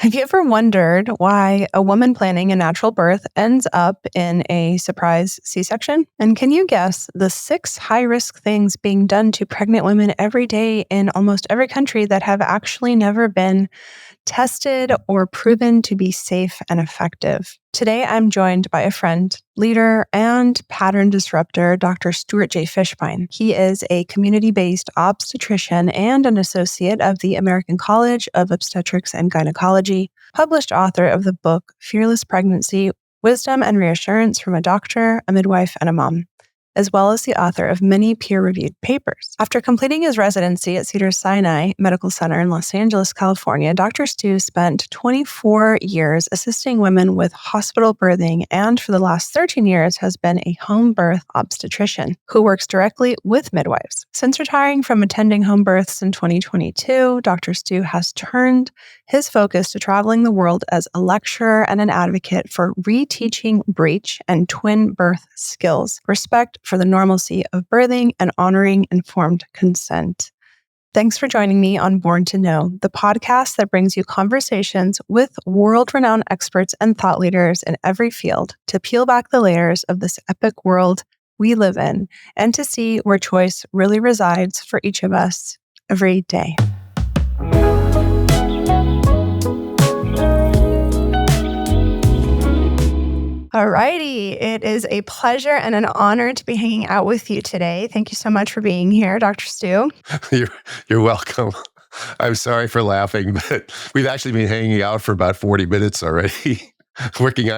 Have you ever wondered why a woman planning a natural birth ends up in a surprise C-section? And can you guess the 6 high-risk things being done to pregnant women every day in almost every country that have actually never been tested or proven to be safe and effective? Today, I'm joined by a friend, leader, and pattern disruptor, Dr. Stuart J. Fischbein. He is a community-based obstetrician and an associate of the American College of Obstetrics and Gynecology, published author of the book Fearless Pregnancy, Wisdom and Reassurance from a Doctor, a Midwife, and a Mom, as well as the author of many peer-reviewed papers. After completing his residency at Cedars-Sinai Medical Center in Los Angeles, California, Dr. Stu spent 24 years assisting women with hospital birthing and for the last 13 years has been a home birth obstetrician who works directly with midwives. Since retiring from attending home births in 2022, Dr. Stu has turned his focus to traveling the world as a lecturer and an advocate for reteaching breech and twin birth skills, respect for the normalcy of birthing, and honoring informed consent. Thanks for joining me on Born to Know, the podcast that brings you conversations with world-renowned experts and thought leaders in every field to peel back the layers of this epic world we live in and to see where choice really resides for each of us every day. Alrighty, it is a pleasure and an honor to be hanging out with you today. Thank you so much for being here, Dr. Stu. You're welcome. I'm sorry for laughing, but we've actually been hanging out for about 40 minutes already, working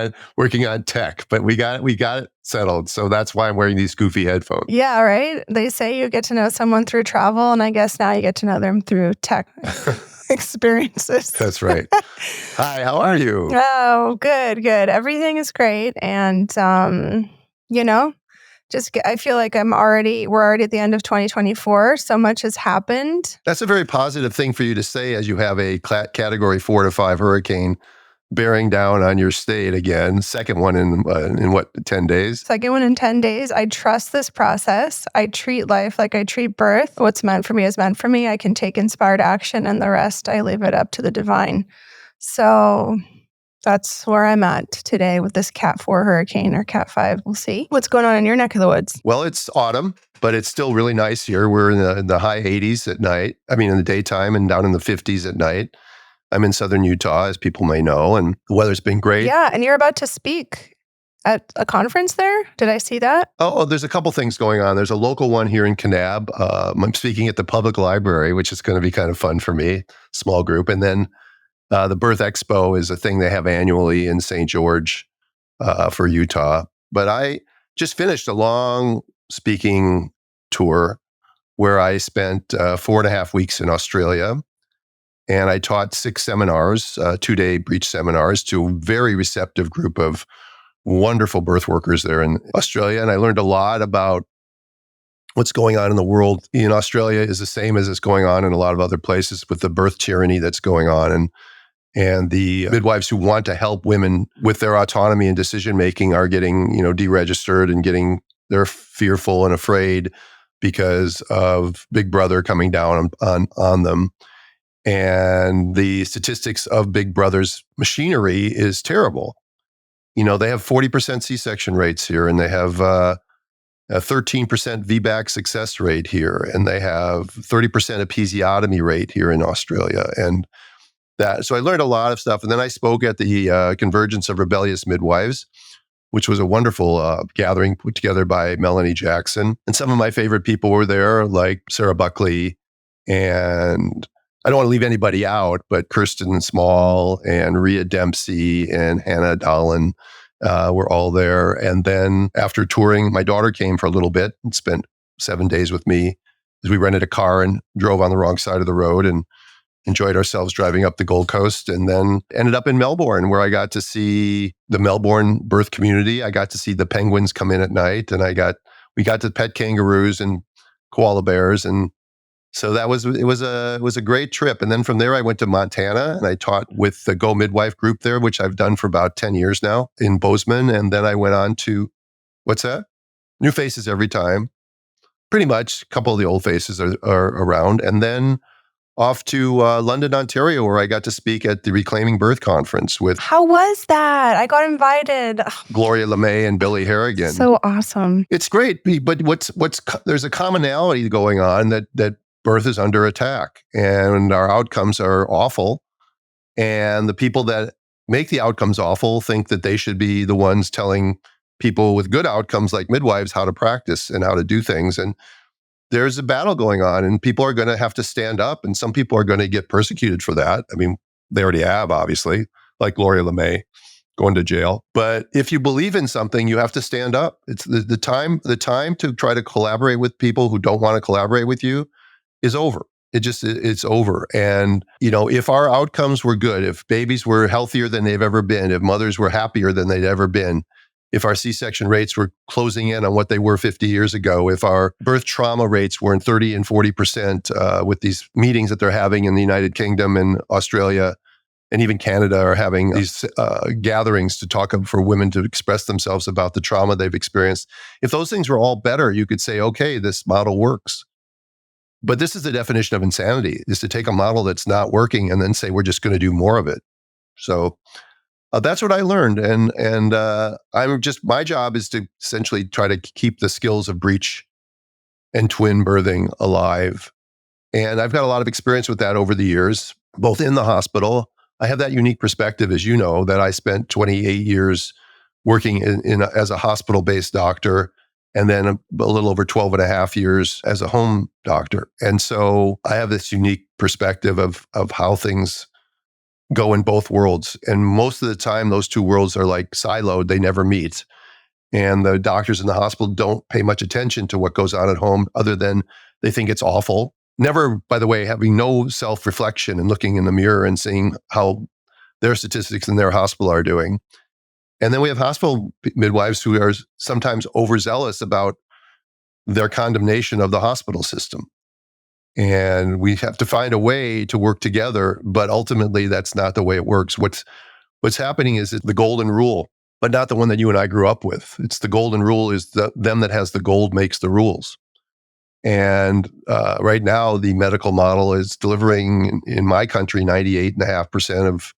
on tech. But we got it settled, so that's why I'm wearing these goofy headphones. Yeah, right. They say you get to know someone through travel, and I guess now you get to know them through tech experiences. That's right. Hi, how are you? Oh, good. Everything is great, and I feel like we're already at the end of 2024. So much has happened. That's a very positive thing for you to say as you have a category 4 to 5 hurricane bearing down on your state again. Second one in 10 days? Second one in 10 days. I trust this process. I treat life like I treat birth. What's meant for me is meant for me. I can take inspired action, and the rest, I leave it up to the divine. So that's where I'm at today with this Cat 4 hurricane or Cat 5. We'll see. What's going on in your neck of the woods? Well, it's autumn, but it's still really nice here. We're in the high 80s at night. In the daytime, and down in the 50s at night. I'm in southern Utah, as people may know, and the weather's been great. Yeah, and you're about to speak at a conference there? Did I see that? Oh, there's a couple things going on. There's a local one here in Kanab. I'm speaking at the public library, which is going to be kind of fun for me, small group. And then the Birth Expo is a thing they have annually in St. George for Utah. But I just finished a long speaking tour where I spent 4.5 weeks in Australia. And I taught 6 seminars, 2-day Breech seminars to a very receptive group of wonderful birth workers there in Australia. And I learned a lot about what's going on in the world. In Australia is the same as is going on in a lot of other places with the birth tyranny that's going on. And the midwives who want to help women with their autonomy and decision-making are getting, deregistered and they're fearful and afraid because of Big Brother coming down on them. And the statistics of Big Brother's machinery is terrible. They have 40% C-section rates here, and they have a 13% VBAC success rate here, and they have 30% episiotomy rate here in Australia. And so I learned a lot of stuff. And then I spoke at the Convergence of Rebellious Midwives, which was a wonderful gathering put together by Melanie Jackson. And some of my favorite people were there, like Sarah Buckley, and I don't want to leave anybody out, but Kirsten Small and Rhea Dempsey and Hannah Dolan were all there. And then after touring, my daughter came for a little bit and spent 7 days with me as we rented a car and drove on the wrong side of the road and enjoyed ourselves driving up the Gold Coast, and then ended up in Melbourne, where I got to see the Melbourne birth community. I got to see the penguins come in at night, and we got to pet kangaroos and koala bears, and so it was a great trip. And then from there, I went to Montana, and I taught with the Go Midwife group there, which I've done for about 10 years now in Bozeman. And then I went on to, what's that? New faces every time. Pretty much a couple of the old faces are around. And then off to London, Ontario, where I got to speak at the Reclaiming Birth Conference with How was that? I got invited. Gloria LeMay and Billy Harrigan. So awesome. It's great, but there's a commonality going on that birth is under attack and our outcomes are awful. And the people that make the outcomes awful think that they should be the ones telling people with good outcomes like midwives how to practice and how to do things. And there's a battle going on and people are going to have to stand up and some people are going to get persecuted for that. I mean, they already have, obviously, like Gloria LeMay going to jail. But if you believe in something, you have to stand up. It's the time to try to collaborate with people who don't want to collaborate with you is over. It's over. And, if our outcomes were good, if babies were healthier than they've ever been, if mothers were happier than they'd ever been, if our C-section rates were closing in on what they were 50 years ago, if our birth trauma rates were in 30 and 40% with these meetings that they're having in the United Kingdom and Australia, and even Canada are having these gatherings to talk for women to express themselves about the trauma they've experienced. If those things were all better, you could say, okay, this model works. But this is the definition of insanity, is to take a model that's not working and then say, we're just going to do more of it. So that's what I learned. And my job is to essentially try to keep the skills of breech and twin birthing alive. And I've got a lot of experience with that over the years, both in the hospital. I have that unique perspective, as you know, that I spent 28 years working as a hospital-based doctor, and then a little over 12 and a half years as a home doctor. And so I have this unique perspective of how things go in both worlds. And most of the time, those two worlds are like siloed. They never meet. And the doctors in the hospital don't pay much attention to what goes on at home other than they think it's awful. Never, by the way, having no self-reflection and looking in the mirror and seeing how their statistics in their hospital are doing. And then we have hospital midwives who are sometimes overzealous about their condemnation of the hospital system. And we have to find a way to work together, but ultimately that's not the way it works. What's happening is the golden rule, but not the one that you and I grew up with. It's the golden rule is them that has the gold makes the rules. And right now, the medical model is delivering, in my country, 98.5% of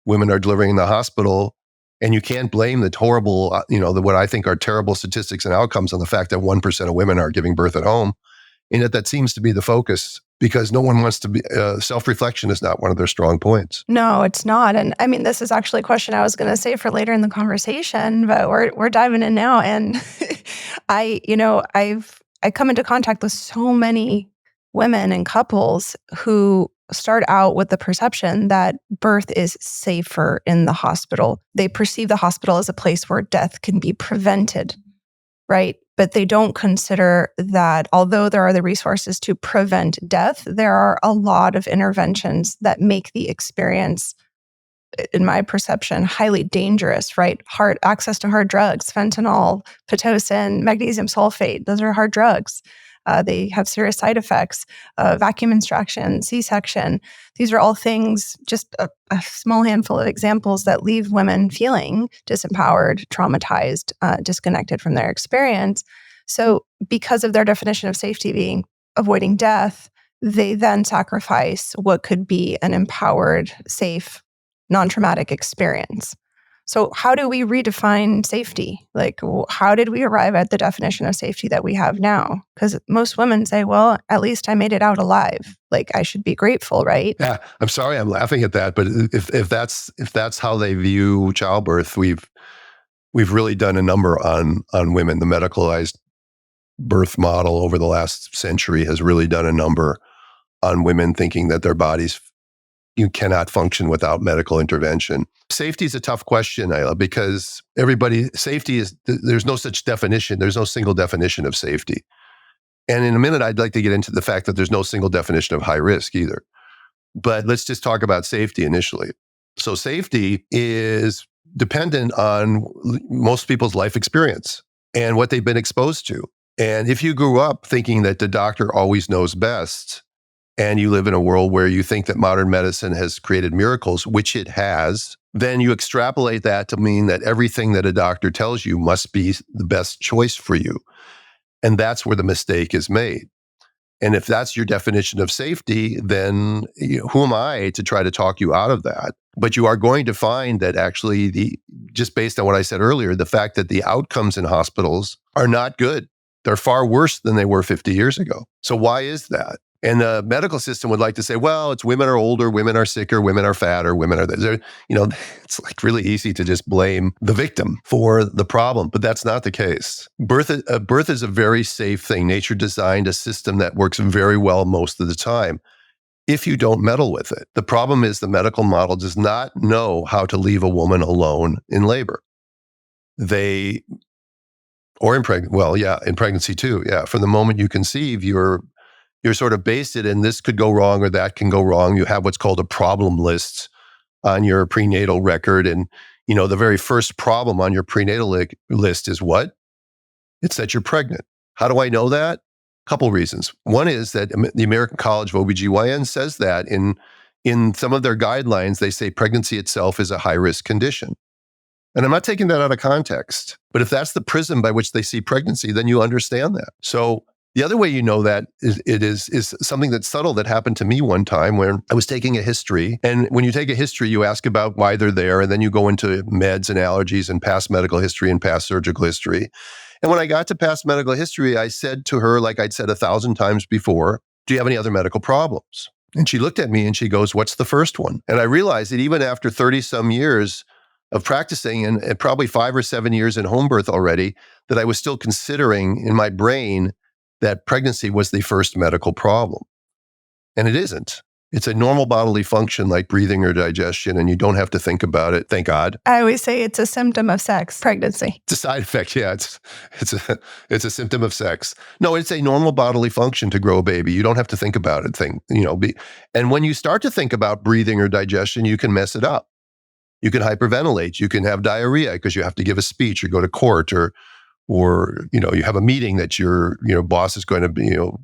women are delivering in the hospital. And you can't blame the horrible, what I think are terrible statistics and outcomes on the fact that 1% of women are giving birth at home. And yet that seems to be the focus because no one wants to be, self-reflection is not one of their strong points. No, it's not. And I mean, this is actually a question I was going to say for later in the conversation, but we're diving in now. And I come into contact with so many women and couples who start out with the perception that birth is safer in the hospital. They perceive the hospital as a place where death can be prevented, right? But they don't consider that although there are the resources to prevent death, there are a lot of interventions that make the experience, in my perception, highly dangerous, right? Access to hard drugs, fentanyl, Pitocin, magnesium sulfate, those are hard drugs. They have serious side effects, vacuum extraction, C-section. These are all things, just a small handful of examples that leave women feeling disempowered, traumatized, disconnected from their experience. So because of their definition of safety being avoiding death, they then sacrifice what could be an empowered, safe, non-traumatic experience. So how do we redefine safety? Like, how did we arrive at the definition of safety that we have now? Because most women say, well, at least I made it out alive. Like, I should be grateful, right? Yeah, I'm sorry I'm laughing at that, but if that's how they view childbirth, we've really done a number on women. The medicalized birth model over the last century has really done a number on women thinking that their bodies you cannot function without medical intervention. Safety is a tough question, Ayla, because safety is, there's no such definition. There's no single definition of safety. And in a minute, I'd like to get into the fact that there's no single definition of high risk either. But let's just talk about safety initially. So safety is dependent on most people's life experience and what they've been exposed to. And if you grew up thinking that the doctor always knows best, and you live in a world where you think that modern medicine has created miracles, which it has, then you extrapolate that to mean that everything that a doctor tells you must be the best choice for you. And that's where the mistake is made. And if that's your definition of safety, then who am I to try to talk you out of that? But you are going to find that actually, just based on what I said earlier, the fact that the outcomes in hospitals are not good. They're far worse than they were 50 years ago. So why is that? And the medical system would like to say, well, it's women are older, women are sicker, women are fatter, women are, it's like really easy to just blame the victim for the problem, but that's not the case. Birth is a very safe thing. Nature designed a system that works very well most of the time if you don't meddle with it. The problem is the medical model does not know how to leave a woman alone in labor. In pregnancy too. Yeah. From the moment you conceive, you're sort of based it in this could go wrong or that can go wrong. You have what's called a problem list on your prenatal record. And, the very first problem on your prenatal list is what? It's that you're pregnant. How do I know that? A couple reasons. One is that the American College of OBGYN says that in some of their guidelines, they say pregnancy itself is a high-risk condition. And I'm not taking that out of context. But if that's the prism by which they see pregnancy, then you understand that. So the other way you know that is something that's subtle that happened to me one time when I was taking a history. And when you take a history, you ask about why they're there, and then you go into meds and allergies and past medical history and past surgical history. And when I got to past medical history, I said to her, like I'd said 1,000 times before, do you have any other medical problems? And she looked at me and she goes, what's the first one? And I realized that even after 30 some years of practicing and probably 5 or 7 years in home birth already, that I was still considering in my brain that pregnancy was the first medical problem. And it isn't. It's a normal bodily function like breathing or digestion, and you don't have to think about it, thank God. I always say it's a symptom of sex, pregnancy. It's a side effect, yeah. It's a symptom of sex. No, it's a normal bodily function to grow a baby. You don't have to think about it. And when you start to think about breathing or digestion, you can mess it up. You can hyperventilate. You can have diarrhea because you have to give a speech or go to court or you have a meeting that your boss is going to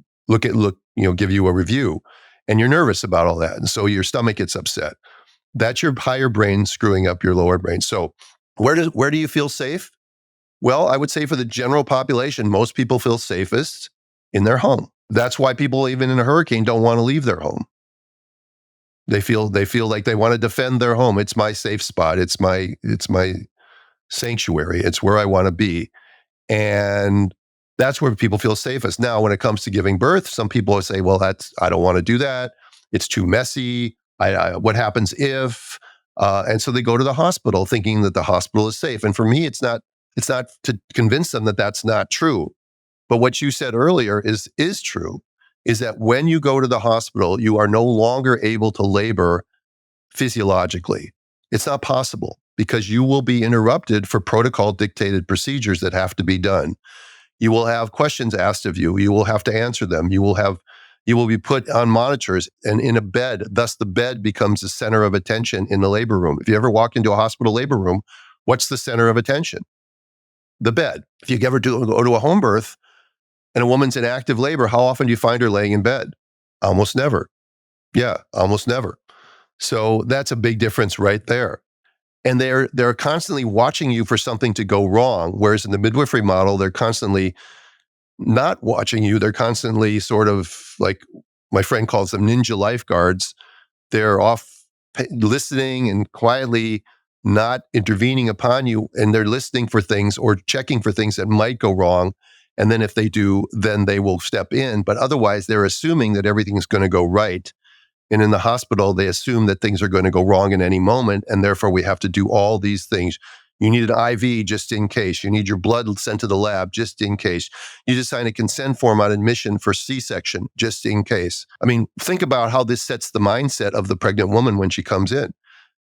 give you a review, and you're nervous about all that, and so your stomach gets upset. That's your higher brain screwing up your lower brain. So where do you feel safe? Well, I would say for the general population, most people feel safest in their home. That's why people, even in a hurricane, don't want to leave their home. They feel like they want to defend their home. It's my safe spot. It's my sanctuary. It's where I want to be. And that's where people feel safest. Now, when it comes to giving birth, some people will say, well, I don't want to do that. It's too messy. What happens if? And so they go to the hospital thinking that the hospital is safe. And for me, it's not to convince them that that's not true. But what you said earlier is true, is that when you go to the hospital, you are no longer able to labor physiologically. It's not possible, because you will be interrupted for protocol dictated procedures that have to be done. You will have questions asked of you. You will have to answer them. You will be put on monitors and in a bed. Thus, the bed becomes the center of attention in the labor room. If you ever walk into a hospital labor room, what's the center of attention? The bed. If you ever go to a home birth and a woman's in active labor, how often do you find her laying in bed? Almost never. Yeah, almost never. So that's a big difference right there. And they're constantly watching you for something to go wrong. Whereas in the midwifery model, they're constantly not watching you. They're constantly sort of, like my friend calls them, ninja lifeguards. They're off listening and quietly not intervening upon you. And they're listening for things or checking for things that might go wrong. And then if they do, then they will step in. But otherwise, they're assuming that everything is going to go right. And in the hospital, they assume that things are going to go wrong in any moment, and therefore we have to do all these things. You need an IV just in case. You need your blood sent to the lab just in case. You just sign a consent form on admission for C-section just in case. I mean, think about how this sets the mindset of the pregnant woman when she comes in.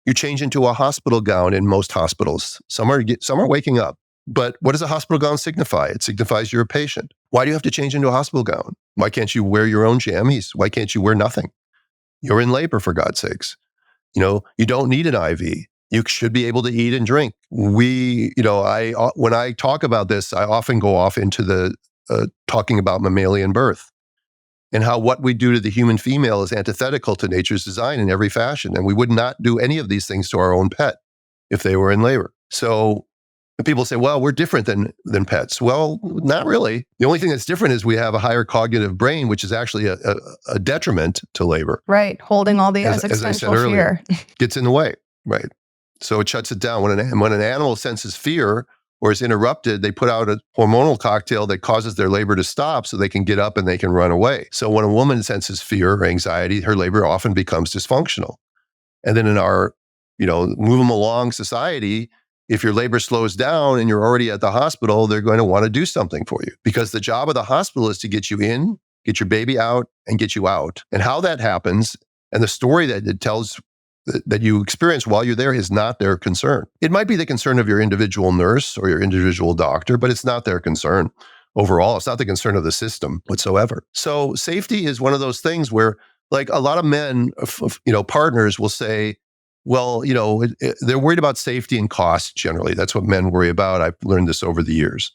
You change into a hospital gown in most hospitals. Some are waking up. But what does a hospital gown signify? It signifies you're a patient. Why do you have to change into a hospital gown? Why can't you wear your own jammies? Why can't you wear nothing? You're in labor, for God's sakes. You don't need an IV. You should be able to eat and drink. When I talk about this, I often go off into the talking about mammalian birth and how what we do to the human female is antithetical to nature's design in every fashion. And we would not do any of these things to our own pet if they were in labor. So And people say, well, we're different than pets. Well, not really. The only thing that's different is we have a higher cognitive brain, which is actually a detriment to labor. Right. Holding all the As I said existential earlier, fear. gets in the way, right? So it shuts it down. When an animal senses fear or is interrupted, they put out a hormonal cocktail that causes their labor to stop so they can get up and they can run away. So when a woman senses fear or anxiety, her labor often becomes dysfunctional. And then in our, move them along society, if your labor slows down and you're already at the hospital, they're going to want to do something for you because the job of the hospital is to get you in, get your baby out, and get you out. And how that happens and the story that it tells that you experience while you're there is not their concern. It might be the concern of your individual nurse or your individual doctor, but it's not their concern overall. It's not the concern of the system whatsoever. So safety is one of those things where, like, a lot of men, partners will say, well, they're worried about safety and cost generally. That's what men worry about. I've learned this over the years.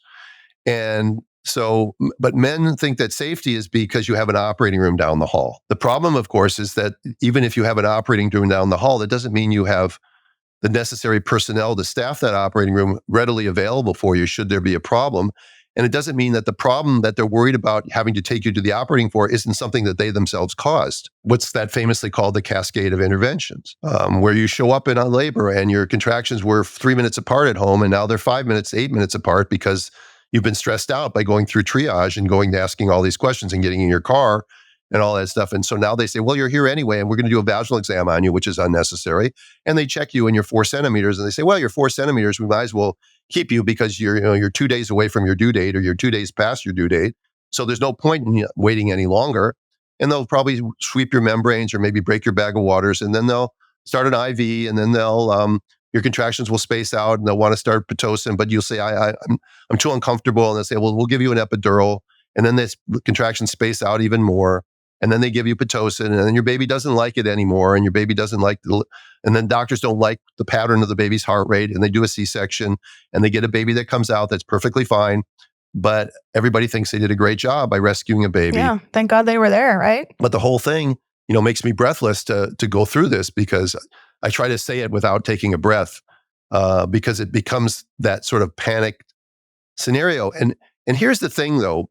And so, but men think that safety is because you have an operating room down the hall. The problem, of course, is that even if you have an operating room down the hall, that doesn't mean you have the necessary personnel to staff that operating room readily available for you should there be a problem. And it doesn't mean that the problem that they're worried about having to take you to the operating for isn't something that they themselves caused. What's that famously called the cascade of interventions, where you show up in labor and your contractions were 3 minutes apart at home and now they're 5 minutes, 8 minutes apart because you've been stressed out by going through triage and going to asking all these questions and getting in your car and all that stuff. And so now they say, well, you're here anyway, and we're going to do a vaginal exam on you, which is unnecessary. And they check you and you're 4 centimeters. And they say, well, you're 4 centimeters. We might as well keep you because you're 2 days away from your due date or you're 2 days past your due date. So there's no point in waiting any longer. And they'll probably sweep your membranes or maybe break your bag of waters. And then they'll start an IV and then your contractions will space out and they'll want to start Pitocin, but you'll say, I'm too uncomfortable. And they'll say, well, we'll give you an epidural. And then this contractions space out even more. And then they give you Pitocin, and then your baby doesn't like it anymore. And your baby doesn't like and then doctors don't like the pattern of the baby's heart rate. And they do a C-section and they get a baby that comes out that's perfectly fine. But everybody thinks they did a great job by rescuing a baby. Yeah. Thank God they were there, right? But the whole thing, makes me breathless to go through this because I try to say it without taking a breath because it becomes that sort of panic scenario. And here's the thing, though.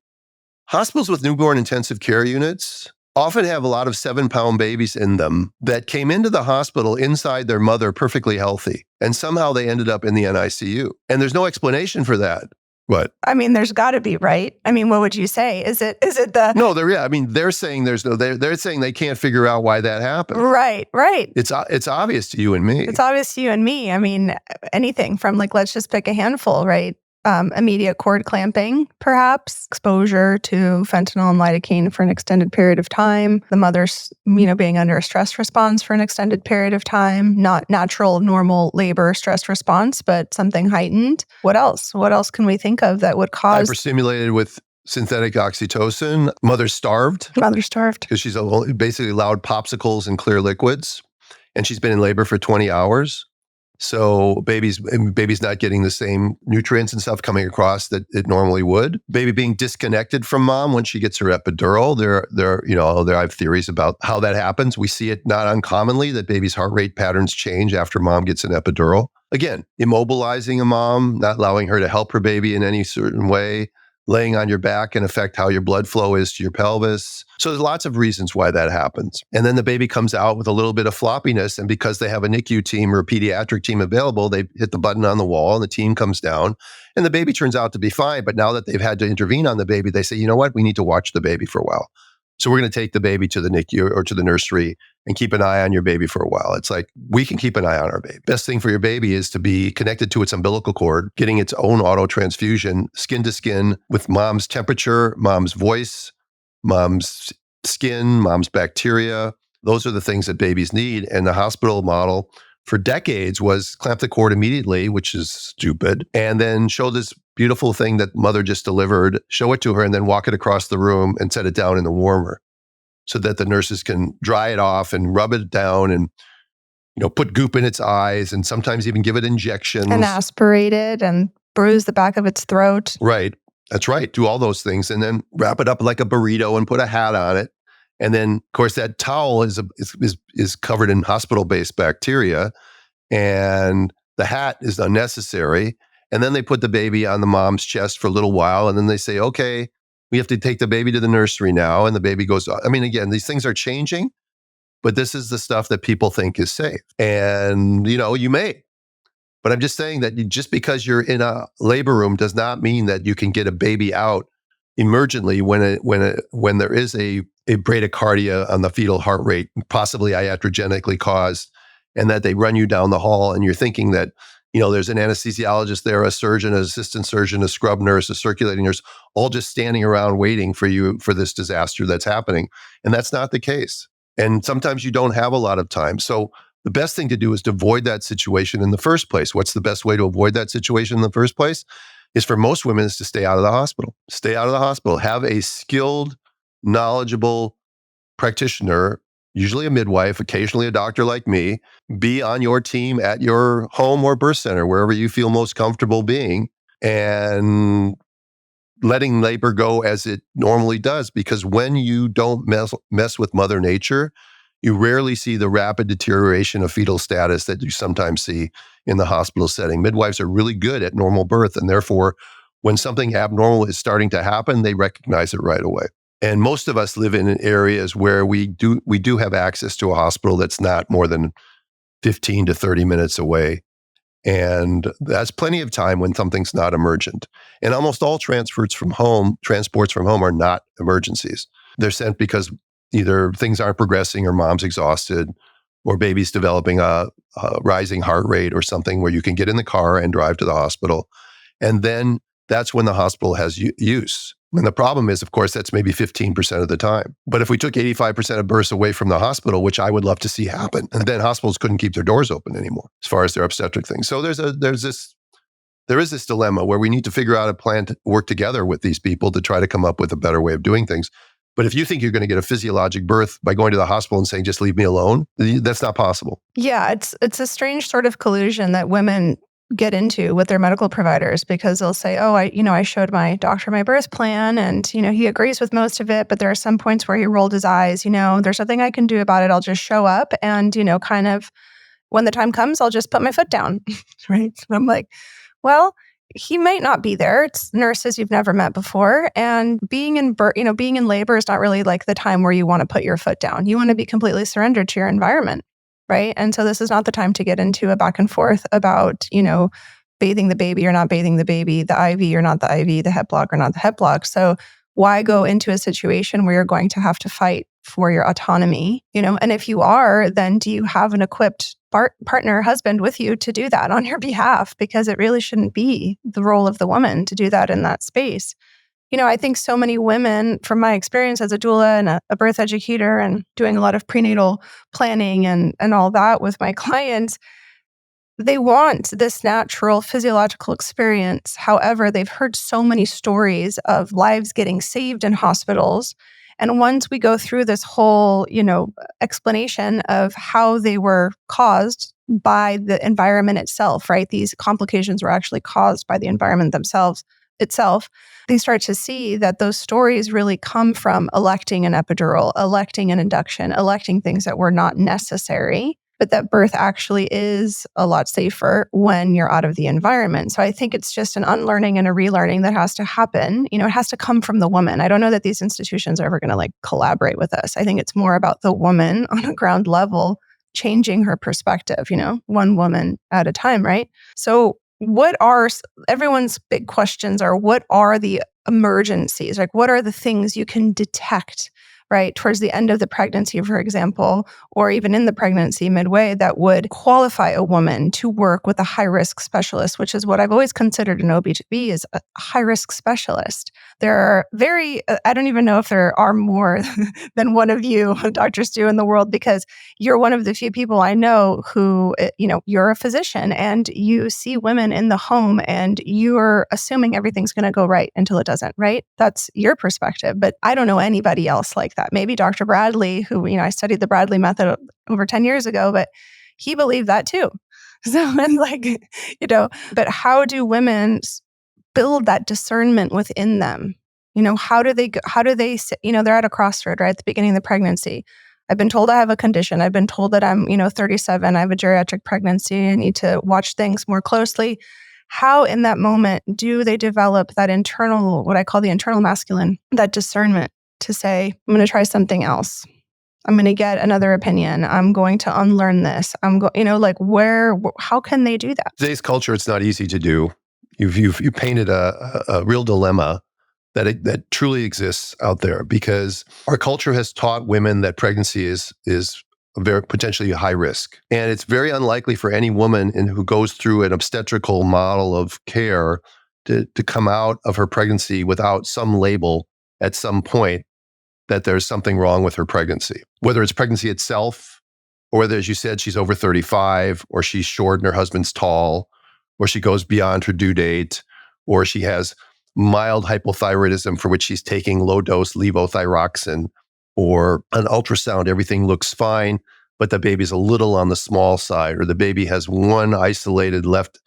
Hospitals with newborn intensive care units often have a lot of 7-pound babies in them that came into the hospital inside their mother perfectly healthy. And somehow they ended up in the NICU. And there's no explanation for that. What? I mean, there's got to be, right? I mean, what would you say? Is it the... No, they're saying they're saying they can't figure out why that happened. Right. It's obvious to you and me. It's obvious to you and me. I mean, anything from let's just pick a handful, right? Immediate cord clamping, perhaps, exposure to fentanyl and lidocaine for an extended period of time, the mother's, being under a stress response for an extended period of time, not natural, normal labor stress response, but something heightened. What else? What else can we think of that would cause... Hyperstimulated with synthetic oxytocin, mother starved. Because she's basically allowed popsicles and clear liquids, and she's been in labor for 20 hours. So baby's not getting the same nutrients and stuff coming across that it normally would. Baby being disconnected from mom when she gets her epidural. I have theories about how that happens. We see it not uncommonly that baby's heart rate patterns change after mom gets an epidural. Again, immobilizing a mom, not allowing her to help her baby in any certain way, laying on your back can affect how your blood flow is to your pelvis. So there's lots of reasons why that happens. And then the baby comes out with a little bit of floppiness. And because they have a NICU team or a pediatric team available, they hit the button on the wall and the team comes down and the baby turns out to be fine. But now that they've had to intervene on the baby, they say, you know what? We need to watch the baby for a while. So we're going to take the baby to the NICU or to the nursery and keep an eye on your baby for a while. It's like, we can keep an eye on our baby. Best thing for your baby is to be connected to its umbilical cord, getting its own auto transfusion, skin to skin with mom's temperature, mom's voice, mom's skin, mom's bacteria. Those are the things that babies need. And the hospital model for decades was clamp the cord immediately, which is stupid, and then show this beautiful thing that mother just delivered, show it to her, and then walk it across the room and set it down in the warmer so that the nurses can dry it off and rub it down and, put goop in its eyes and sometimes even give it injections. And aspirate it and bruise the back of its throat. Right. That's right. Do all those things and then wrap it up like a burrito and put a hat on it. And then, of course, that towel is covered in hospital-based bacteria, and the hat is unnecessary. And then they put the baby on the mom's chest for a little while. And then they say, okay, we have to take the baby to the nursery now. And the baby goes, I mean, again, these things are changing, but this is the stuff that people think is safe. And, you may. But I'm just saying that just because you're in a labor room does not mean that you can get a baby out emergently when there is a bradycardia on the fetal heart rate, possibly iatrogenically caused, and that they run you down the hall and you're thinking that, there's an anesthesiologist there, a surgeon, an assistant surgeon, a scrub nurse, a circulating nurse, all just standing around waiting for you for this disaster that's happening. And that's not the case. And sometimes you don't have a lot of time. So the best thing to do is to avoid that situation in the first place. What's the best way to avoid that situation in the first place? Is for most women is to stay out of the hospital. Stay out of the hospital. Have a skilled, knowledgeable practitioner, usually a midwife, occasionally a doctor like me, be on your team at your home or birth center, wherever you feel most comfortable being, and letting labor go as it normally does. Because when you don't mess with Mother Nature, you rarely see the rapid deterioration of fetal status that you sometimes see in the hospital setting. Midwives are really good at normal birth, and therefore, when something abnormal is starting to happen, they recognize it right away. And most of us live in areas where we do have access to a hospital that's not more than 15 to 30 minutes away. And that's plenty of time when something's not emergent. And almost all transports from home are not emergencies. They're sent because either things aren't progressing or mom's exhausted or baby's developing a rising heart rate or something where you can get in the car and drive to the hospital. And then that's when the hospital has use. And the problem is, of course, that's maybe 15% of the time. But if we took 85% of births away from the hospital, which I would love to see happen, and then hospitals couldn't keep their doors open anymore as far as their obstetric things. So there is this dilemma where we need to figure out a plan to work together with these people to try to come up with a better way of doing things. But if you think you're going to get a physiologic birth by going to the hospital and saying, just leave me alone, that's not possible. Yeah, it's a strange sort of collusion that women get into with their medical providers, because they'll say, oh, I showed my doctor my birth plan and, he agrees with most of it, but there are some points where he rolled his eyes, there's nothing I can do about it. I'll just show up and, kind of when the time comes, I'll just put my foot down. Right. So I'm like, well, he might not be there. It's nurses you've never met before. And being in labor is not really like the time where you want to put your foot down. You want to be completely surrendered to your environment. Right. And so this is not the time to get into a back and forth about, bathing the baby or not bathing the baby, the IV or not the IV, the het block or not the het block. So why go into a situation where you're going to have to fight for your autonomy? And if you are, then do you have an equipped partner, husband with you to do that on your behalf? Because it really shouldn't be the role of the woman to do that in that space. I think so many women, from my experience as a doula and a birth educator and doing a lot of prenatal planning and all that with my clients, they want this natural physiological experience. However, they've heard so many stories of lives getting saved in hospitals. And once we go through this whole, explanation of how they were caused by the environment itself, right? These complications were actually caused by the environment itself, they start to see that those stories really come from electing an epidural, electing an induction, electing things that were not necessary, but that birth actually is a lot safer when you're out of the environment. So I think it's just an unlearning and a relearning that has to happen. It has to come from the woman. I don't know that these institutions are ever going to collaborate with us. I think it's more about the woman on a ground level changing her perspective, one woman at a time, right? So everyone's big questions are, what are the emergencies? What are the things you can detect, right, towards the end of the pregnancy, for example, or even in the pregnancy midway, that would qualify a woman to work with a high-risk specialist, which is what I've always considered an OB to be, is a high-risk specialist. There are I don't even know if there are more than one of you, Dr. Stu, in the world, because you're one of the few people I know who, you're a physician and you see women in the home and you're assuming everything's going to go right until it doesn't, right? That's your perspective. But I don't know anybody else like that. Maybe Dr. Bradley, who, I studied the Bradley method over 10 years ago, but he believed that too. So, and but how do women build that discernment within them? How do they, they're at a crossroad, right? At the beginning of the pregnancy. I've been told I have a condition. I've been told that I'm, 37. I have a geriatric pregnancy. I need to watch things more closely. how in that moment do they develop that internal, what I call the internal masculine, that discernment to say, I'm going to try something else. I'm going to get another opinion. I'm going to unlearn this. How can they do that? Today's culture, it's not easy to do. You've painted a real dilemma that truly exists out there, because our culture has taught women that pregnancy is very potentially high risk. And it's very unlikely for any woman who goes through an obstetrical model of care to come out of her pregnancy without some label at some point that there's something wrong with her pregnancy. Whether it's pregnancy itself, or whether, as you said, she's over 35, or she's short and her husband's tall, or she goes beyond her due date, or she has mild hypothyroidism for which she's taking low-dose levothyroxine, or an ultrasound, everything looks fine, but the baby's a little on the small side, or the baby has one isolated left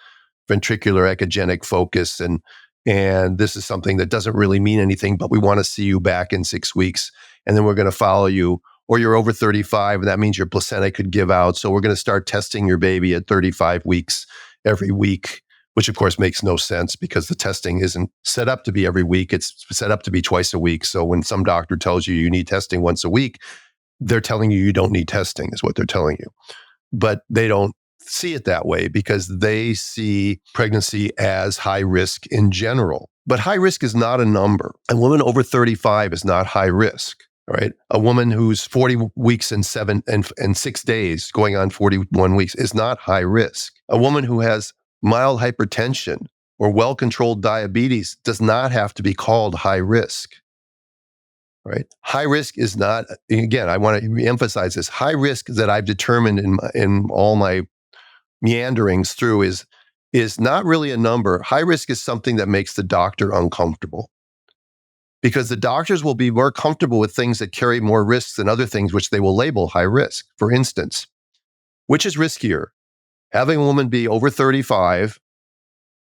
ventricular echogenic focus, and this is something that doesn't really mean anything, but we want to see you back in 6 weeks, and then we're going to follow you. Or you're over 35, and that means your placenta could give out, so we're going to start testing your baby at 35 weeks every week, which of course makes no sense because the testing isn't set up to be every week. It's set up to be twice a week. So when some doctor tells you you need testing once a week, they're telling you don't need testing is what they're telling you. But they don't see it that way because they see pregnancy as high risk in general. But high risk is not a number. A woman over 35 is not high risk. Right? A woman who's 40 weeks and 6 days going on 41 weeks is not high risk. A woman who has mild hypertension or well-controlled diabetes does not have to be called high risk. Right? High risk is not, again, I want to reemphasize this, high risk that I've determined in all my meanderings through is not really a number. High risk is something that makes the doctor uncomfortable. Because the doctors will be more comfortable with things that carry more risks than other things which they will label high risk. For instance, which is riskier? Having a woman be over 35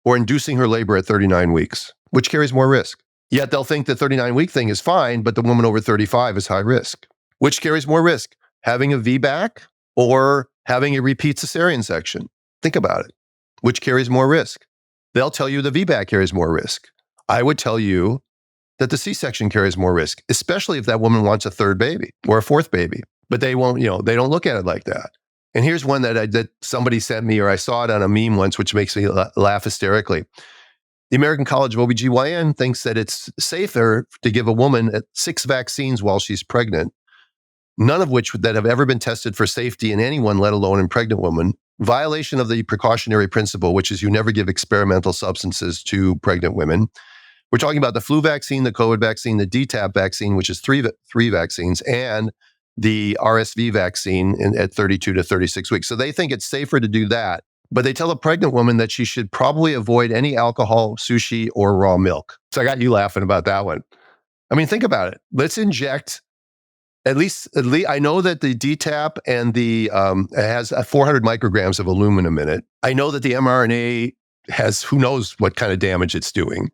or inducing her labor at 39 weeks, which carries more risk? Yet they'll think the 39-week thing is fine, but the woman over 35 is high risk. Which carries more risk? Having a VBAC or having a repeat cesarean section? Think about it. Which carries more risk? They'll tell you the VBAC carries more risk. I would tell you that the C-section carries more risk, especially if that woman wants a third baby or a fourth baby. But they won't, they don't look at it like that. And here's one that somebody sent me, or I saw it on a meme once, which makes me laugh hysterically. The American College of OBGYN thinks that it's safer to give a woman 6 vaccines while she's pregnant, none of which that have ever been tested for safety in anyone, let alone in pregnant women. Violation of the precautionary principle, which is you never give experimental substances to pregnant women. We're talking about the flu vaccine, the COVID vaccine, the DTaP vaccine, which is three vaccines, and the RSV vaccine at 32 to 36 weeks. So they think it's safer to do that. But they tell a pregnant woman that she should probably avoid any alcohol, sushi, or raw milk. So I got you laughing about that one. I mean, think about it. Let's inject at least I know that the DTaP and the it has 400 micrograms of aluminum in it. I know that the mRNA has who knows what kind of damage it's doing.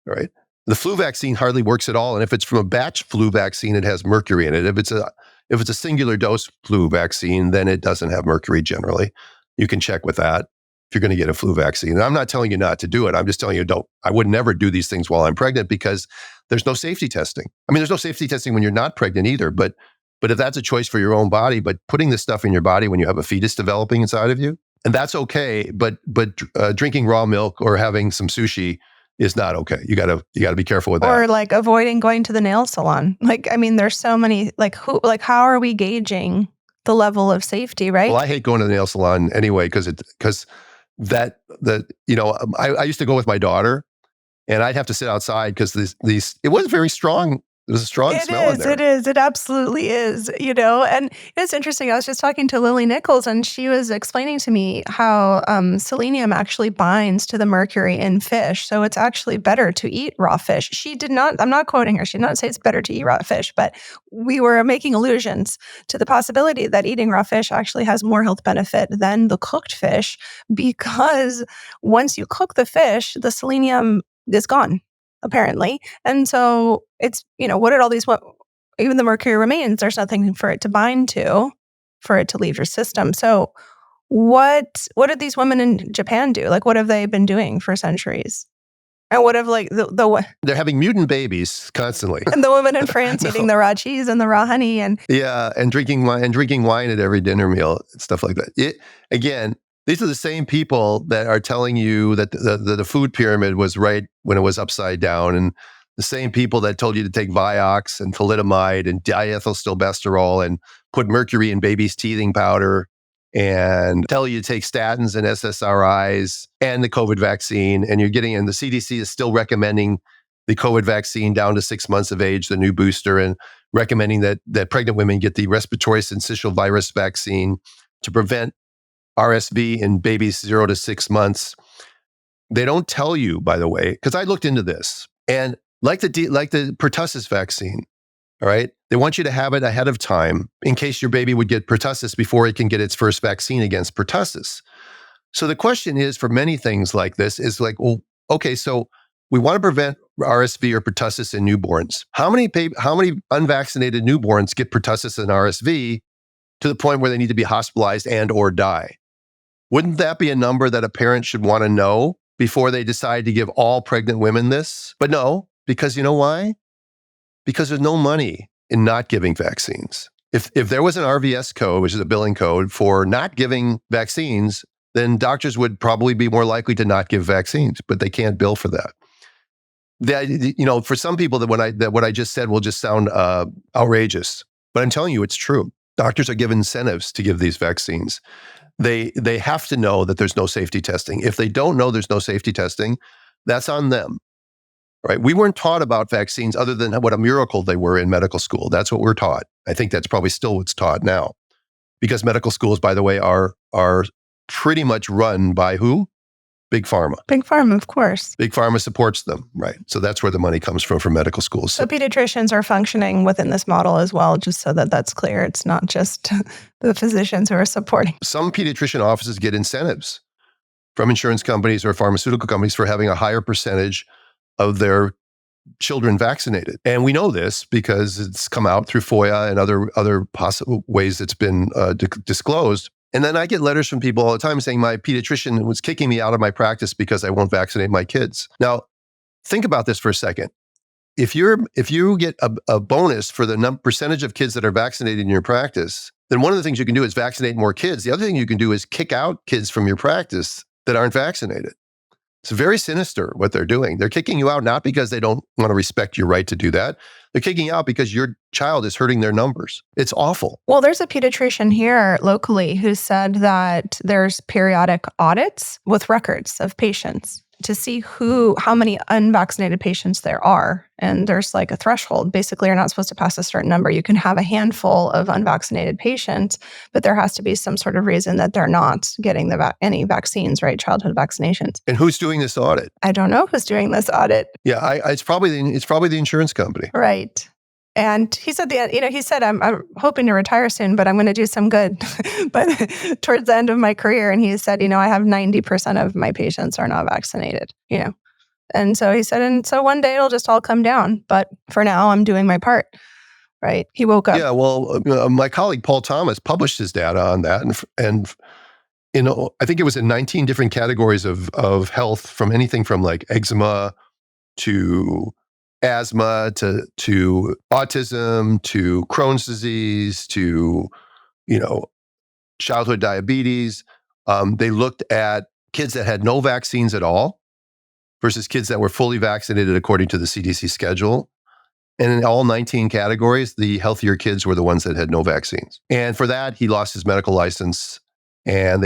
Right? The flu vaccine hardly works at all, and if it's from a batch flu vaccine, it has mercury in it. If it's a singular dose flu vaccine, then it doesn't have mercury generally. You can check with that if you're going to get a flu vaccine. And I'm not telling you not to do it. I'm just telling you I would never do these things while I'm pregnant because there's no safety testing. I mean, there's no safety testing when you're not pregnant either. But if that's a choice for your own body, but putting this stuff in your body when you have a fetus developing inside of you, and that's okay. But drinking raw milk or having some sushi is not okay. You gotta be careful with that. Or like avoiding going to the nail salon. There's so many, how are we gauging the level of safety, right? Well, I hate going to the nail salon anyway, because I used to go with my daughter and I'd have to sit outside because it was very strong. There's a strong smell in there. It is. It absolutely is, And it's interesting. I was just talking to Lily Nichols, and she was explaining to me how selenium actually binds to the mercury in fish. So it's actually better to eat raw fish. She did not, I'm not quoting her, she did not say it's better to eat raw fish, but we were making allusions to the possibility that eating raw fish actually has more health benefit than the cooked fish, because once you cook the fish, the selenium is gone, apparently. And so it's, even the mercury remains, there's nothing for it to bind to, for it to leave your system. So What did these women in Japan do? Like, what have they been doing for centuries? And what have They're having mutant babies constantly. and the women in France eating the raw cheese and the raw honey and drinking wine at every dinner meal, stuff like that. Again, these are the same people that are telling you that the food pyramid was right when it was upside down, and the same people that told you to take Vioxx and thalidomide and diethylstilbestrol and put mercury in baby's teething powder and tell you to take statins and SSRIs and the COVID vaccine. And the CDC is still recommending the COVID vaccine down to 6 months of age, the new booster, and recommending that pregnant women get the respiratory syncytial virus vaccine to prevent RSV in babies 0 to 6 months. They don't tell you, by the way, because I looked into this, and like the pertussis vaccine, all right, they want you to have it ahead of time in case your baby would get pertussis before it can get its first vaccine against pertussis. So the question is, for many things like this, is like, well, okay, so we want to prevent RSV or pertussis in newborns. How many unvaccinated newborns get pertussis and RSV to the point where they need to be hospitalized and or die? Wouldn't that be a number that a parent should want to know before they decide to give all pregnant women this? But no, because you know why? Because there's no money in not giving vaccines. If there was an RVS code, which is a billing code for not giving vaccines, then doctors would probably be more likely to not give vaccines, but they can't bill for that. For some people, that what I just said will just sound outrageous, but I'm telling you, it's true. Doctors are given incentives to give these vaccines. They have to know that there's no safety testing. If they don't know there's no safety testing, that's on them, right? We weren't taught about vaccines other than what a miracle they were in medical school. That's what we're taught. I think that's probably still what's taught now, because medical schools, by the way, are pretty much run by who? Big Pharma. Big Pharma, of course. Big Pharma supports them, right? So that's where the money comes from for medical schools. So pediatricians are functioning within this model as well, just so that that's clear. It's not just the physicians who are supporting. Some pediatrician offices get incentives from insurance companies or pharmaceutical companies for having a higher percentage of their children vaccinated. And we know this because it's come out through FOIA and other possible ways it's been disclosed. And then I get letters from people all the time saying my pediatrician was kicking me out of my practice because I won't vaccinate my kids. Now, think about this for a second. If you get a bonus for the percentage of kids that are vaccinated in your practice, then one of the things you can do is vaccinate more kids. The other thing you can do is kick out kids from your practice that aren't vaccinated. It's very sinister what they're doing. They're kicking you out not because they don't want to respect your right to do that. They're kicking you out because your child is hurting their numbers. It's awful. Well, there's a pediatrician here locally who said that there's periodic audits with records of patients to see how many unvaccinated patients there are. And there's like a threshold. Basically, you're not supposed to pass a certain number. You can have a handful of unvaccinated patients, but there has to be some sort of reason that they're not getting any vaccines, right? Childhood vaccinations. And who's doing this audit? I don't know who's doing this audit. Yeah, it's probably the insurance company. Right. And he said I'm hoping to retire soon, but I'm going to do some good. But towards the end of my career, and he said, I have 90% of my patients are not vaccinated, And so he said, and so one day it'll just all come down. But for now, I'm doing my part. Right. He woke up. Yeah. Well, my colleague Paul Thomas published his data on that, and I think it was in 19 different categories of health, from anything from like eczema to asthma to autism to Crohn's disease to childhood diabetes. They looked at kids that had no vaccines at all versus kids that were fully vaccinated according to the CDC schedule. And in all 19 categories, the healthier kids were the ones that had no vaccines. And for that, he lost his medical license, and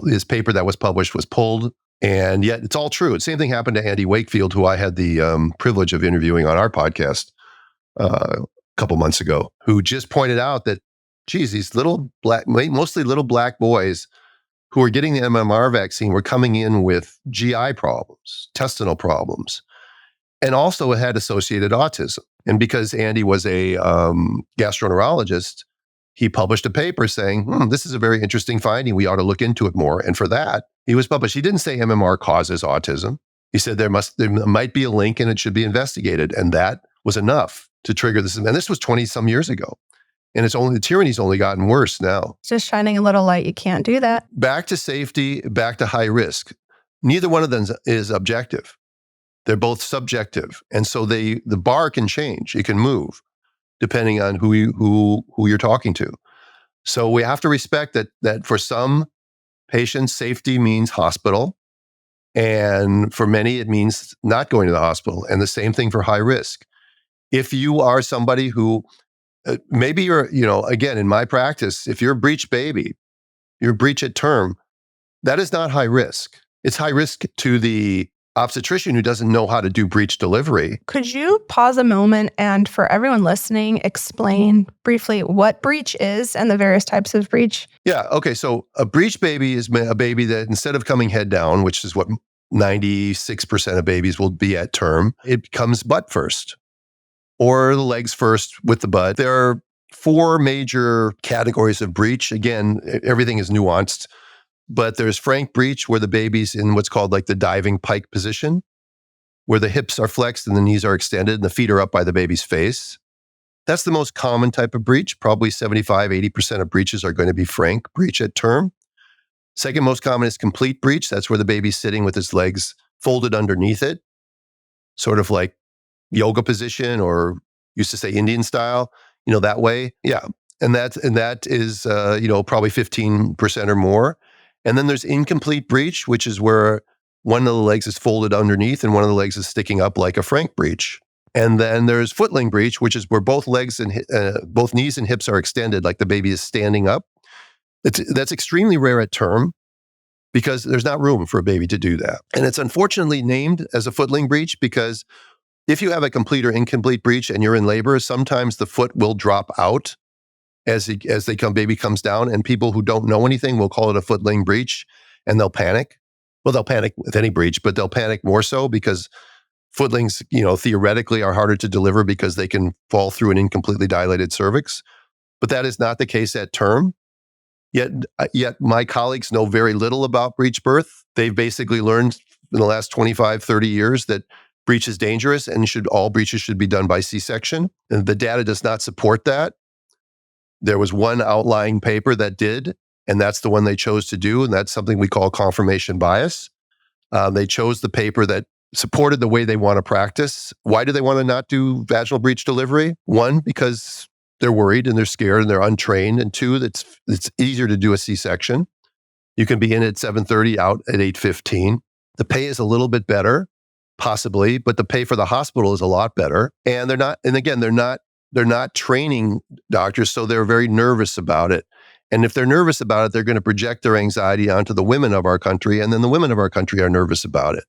his paper that was published was pulled. And yet it's all true. The same thing happened to Andy Wakefield, who I had the privilege of interviewing on our podcast a couple months ago, who just pointed out that, geez, these mostly little black boys who were getting the MMR vaccine were coming in with GI problems, intestinal problems, and also had associated autism. And because Andy was a gastroenterologist, he published a paper saying, this is a very interesting finding. We ought to look into it more. And for that, he was published. He didn't say MMR causes autism. He said there might be a link and it should be investigated. And that was enough to trigger this. And this was 20 some years ago. And the tyranny's only gotten worse now. It's just shining a little light. You can't do that. Back to safety, back to high risk. Neither one of them is objective. They're both subjective. And so the bar can change. It can move depending on who you're talking to. So we have to respect that for some patients, safety means hospital. And for many, it means not going to the hospital. And the same thing for high risk. If you are somebody who maybe you're, again, in my practice, if you're a breech baby, you're breech at term, that is not high risk. It's high risk to the obstetrician who doesn't know how to do breech delivery. Could you pause a moment and, for everyone listening, explain briefly what breech is and the various types of breech? Yeah. Okay. So a breech baby is a baby that instead of coming head down, which is what 96% of babies will be at term, it comes butt first or the legs first with the butt. There are 4 major categories of breech. Again, everything is nuanced. But there's frank breech where the baby's in what's called like the diving pike position, where the hips are flexed and the knees are extended and the feet are up by the baby's face. That's the most common type of breech. Probably 75-80% of breeches are going to be frank breech at term. Second most common is complete breech. That's where the baby's sitting with his legs folded underneath it, sort of like yoga position, or used to say Indian style, that way. Yeah. And that is, probably 15% or more. And then there's incomplete breech, which is where one of the legs is folded underneath and one of the legs is sticking up like a frank breech. And then there's footling breech, which is where both legs and both knees and hips are extended, like the baby is standing up. That's extremely rare at term because there's not room for a baby to do that. And it's unfortunately named as a footling breech because if you have a complete or incomplete breech and you're in labor, sometimes the foot will drop out as baby comes down, and people who don't know anything will call it a footling breech, and they'll panic. Well, they'll panic with any breech, but they'll panic more so because footlings, theoretically are harder to deliver because they can fall through an incompletely dilated cervix. But that is not the case at term. Yet my colleagues know very little about breech birth. They've basically learned in the last 25, 30 years that breech is dangerous and all breeches should be done by C-section. And the data does not support that. There was one outlying paper that did, and that's the one they chose to do, and that's something we call confirmation bias. They chose the paper that supported the way they want to practice. Why do they want to not do vaginal breech delivery? 1, because they're worried and they're scared and they're untrained, and 2, it's easier to do a C-section. You can be in at 7:30, out at 8:15. The pay is a little bit better, possibly, but the pay for the hospital is a lot better. And they're not training doctors, so they're very nervous about it. And if they're nervous about it, they're going to project their anxiety onto the women of our country, and then the women of our country are nervous about it.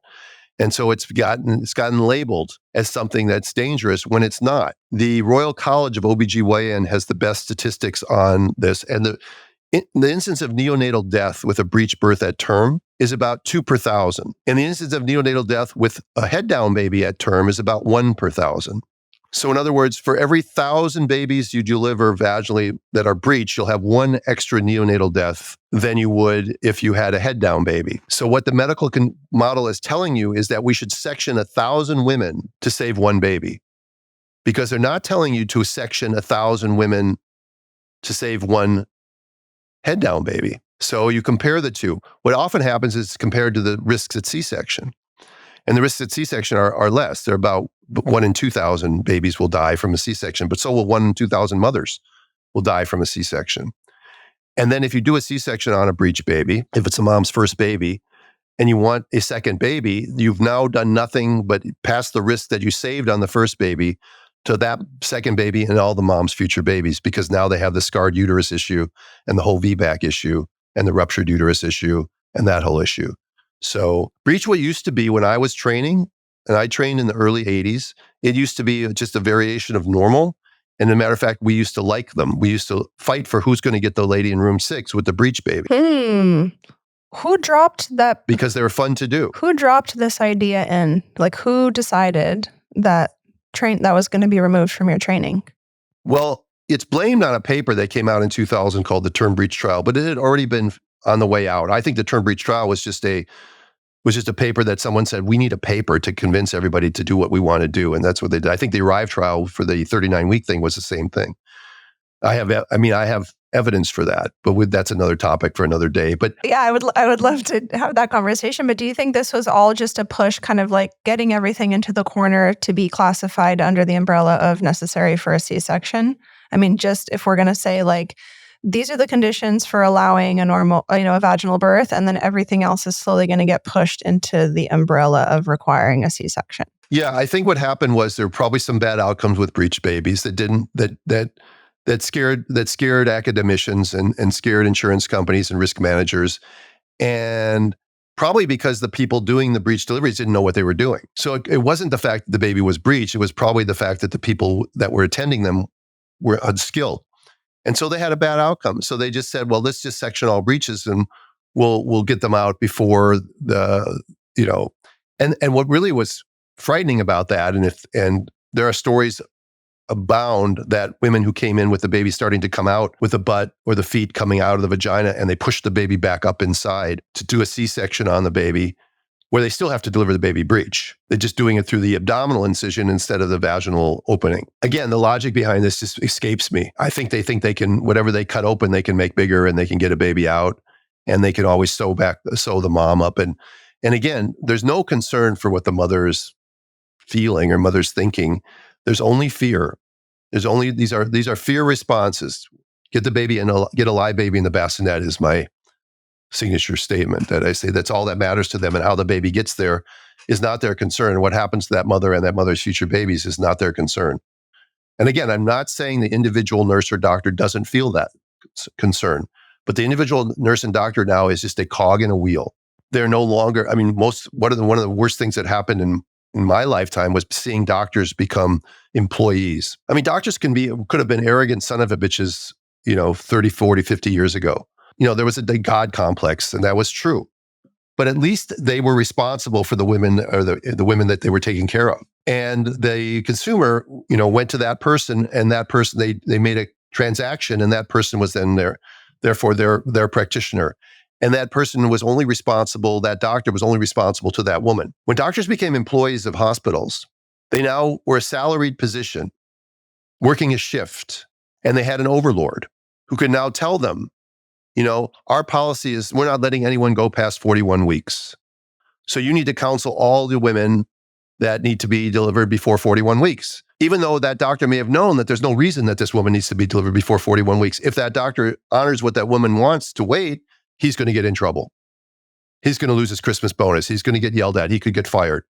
And so it's gotten labeled as something that's dangerous when it's not. The Royal College of OBGYN has the best statistics on this, and the instance of neonatal death with a breech birth at term is about 2 per 1,000. And the instance of neonatal death with a head-down baby at term is about 1 per 1,000. So in other words, for every 1,000 babies you deliver vaginally that are breech, you'll have 1 extra neonatal death than you would if you had a head-down baby. So what the medical model is telling you is that we should section 1,000 women to save 1 baby, because they're not telling you to section 1,000 women to save 1 head-down baby. So you compare the two. What often happens is compared to the risks at C-section. And the risks at C-section are less. They're about 1 in 2,000 babies will die from a C-section, but so will 1 in 2,000 mothers will die from a C-section. And then if you do a C-section on a breech baby, if it's a mom's first baby, and you want a second baby, you've now done nothing but pass the risk that you saved on the first baby to that second baby and all the mom's future babies, because now they have the scarred uterus issue and the whole VBAC issue and the ruptured uterus issue and that whole issue. So breech, what used to be when I was training, and I trained in the early 80s, it used to be just a variation of normal. And as a matter of fact, we used to like them. We used to fight for who's going to get the lady in room 6 with the breech baby. Who dropped that? Because they were fun to do. Who dropped this idea in? Like, who decided that that was going to be removed from your training? Well, it's blamed on a paper that came out in 2000 called the Term Breech Trial, but it had already been on the way out. I think the Term Breech Trial was just a paper that someone said, we need a paper to convince everybody to do what we want to do. And that's what they did. I think the Arrive trial for the 39-week thing was the same thing. I have evidence for that, but that's another topic for another day. But yeah, I would love to have that conversation. But do you think this was all just a push, kind of like getting everything into the corner to be classified under the umbrella of necessary for a C-section? I mean, just if we're going to say like, these are the conditions for allowing a normal, a vaginal birth, and then everything else is slowly going to get pushed into the umbrella of requiring a C-section. yeah, I think what happened was there were probably some bad outcomes with breech babies that scared academicians and scared insurance companies and risk managers, and probably because the people doing the breech deliveries didn't know what they were doing. So it wasn't the fact that the baby was breech; it was probably the fact that the people that were attending them were unskilled. And so they had a bad outcome. So they just said, well, let's just section all breeches and we'll get them out before and what really was frightening about that, and there are stories abound that women who came in with the baby starting to come out with the butt or the feet coming out of the vagina, and they pushed the baby back up inside to do a C-section on the baby, where they still have to deliver the baby breech. They're just doing it through the abdominal incision instead of the vaginal opening. Again, the logic behind this just escapes me. I think they can, whatever they cut open, they can make bigger and they can get a baby out, and they can always sew the mom up. And again, there's no concern for what the mother's feeling or mother's thinking. There's only fear. These are fear responses. Get the baby and get a live baby in the bassinet is my signature statement that I say that's all that matters to them, and how the baby gets there is not their concern. What happens to that mother and that mother's future babies is not their concern. And again, I'm not saying the individual nurse or doctor doesn't feel that concern, but the individual nurse and doctor now is just a cog in a wheel. They're no longer, I mean, one of the worst things that happened in my lifetime was seeing doctors become employees. I mean, doctors could have been arrogant son of a bitches, 30, 40, 50 years ago. There was a God complex, and that was true. But at least they were responsible for the women, or the women that they were taking care of. And the consumer, went to that person, and that person, they made a transaction, and that person was then therefore their practitioner. And that person was only responsible, that doctor was only responsible to that woman. When doctors became employees of hospitals, they now were a salaried position, working a shift, and they had an overlord who could now tell them, our policy is we're not letting anyone go past 41 weeks. So you need to counsel all the women that need to be delivered before 41 weeks. Even though that doctor may have known that there's no reason that this woman needs to be delivered before 41 weeks. If that doctor honors what that woman wants to wait, he's going to get in trouble. He's going to lose his Christmas bonus. He's going to get yelled at. He could get fired,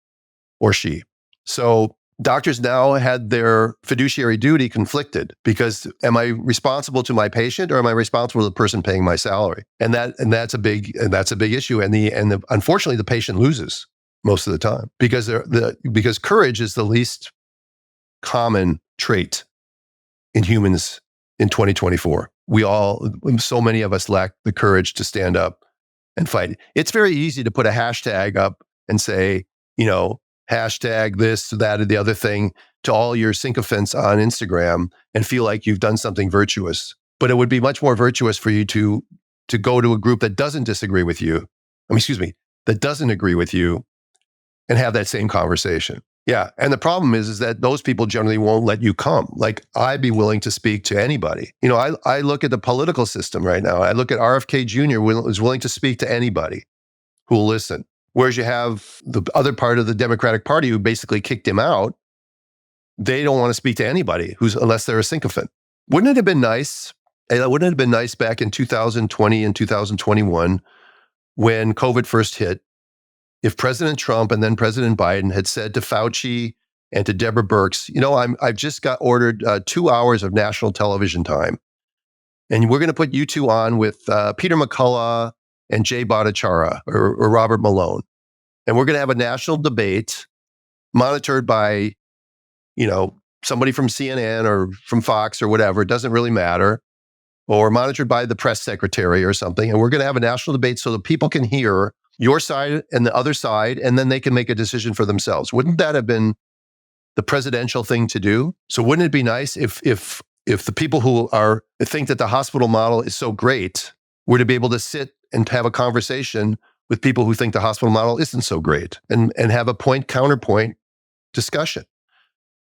or she. So doctors now had their fiduciary duty conflicted, because am I responsible to my patient, or am I responsible to the person paying my salary? And that's a big issue. And unfortunately, the patient loses most of the time, because because courage is the least common trait in humans in 2024. So many of us lack the courage to stand up and fight. It's very easy to put a hashtag up and say, hashtag this, that, or the other thing to all your sycophants on Instagram and feel like you've done something virtuous. But it would be much more virtuous for you to go to a group that doesn't disagree with you. That doesn't agree with you, and have that same conversation. Yeah. And the problem is that those people generally won't let you come. Like, I'd be willing to speak to anybody. I look at the political system right now. I look at RFK Jr. is willing to speak to anybody who will listen. Whereas you have the other part of the Democratic Party who basically kicked him out. They don't want to speak to anybody unless they're a sycophant. Wouldn't it have been nice? Wouldn't it have been nice back in 2020 and 2021 when COVID first hit, if President Trump and then President Biden had said to Fauci and to Deborah Birx, I've just got ordered 2 hours of national television time, and we're going to put you two on with Peter McCullough and Jay Bhattacharya or Robert Malone, and we're going to have a national debate monitored by, somebody from CNN or from Fox or whatever. It doesn't really matter, or monitored by the press secretary or something, and we're going to have a national debate so that people can hear your side and the other side, and then they can make a decision for themselves. Wouldn't that have been the presidential thing to do? So wouldn't it be nice if the people who think that the hospital model is so great were to be able to sit and have a conversation with people who think the hospital model isn't so great, and have a point-counterpoint discussion?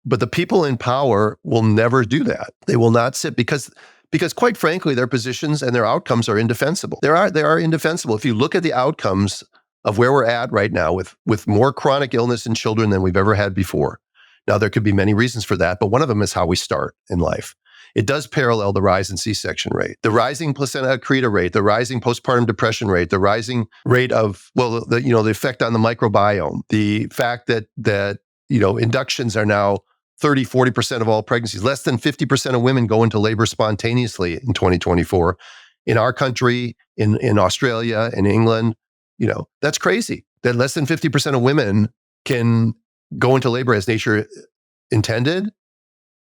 But the people in power will never do that. They will not sit, because Because quite frankly, their positions and their outcomes are indefensible. They are indefensible. If you look at the outcomes of where we're at right now with more chronic illness in children than we've ever had before. Now, there could be many reasons for that, but one of them is how we start in life. It does parallel the rise in C-section rate, the rising placenta accreta rate, the rising postpartum depression rate, the rising rate of, the effect on the microbiome, the fact that inductions are now 30, 40% of all pregnancies. Less than 50% of women go into labor spontaneously in 2024. In our country, in Australia, in England, that's crazy. That less than 50% of women can go into labor as nature intended.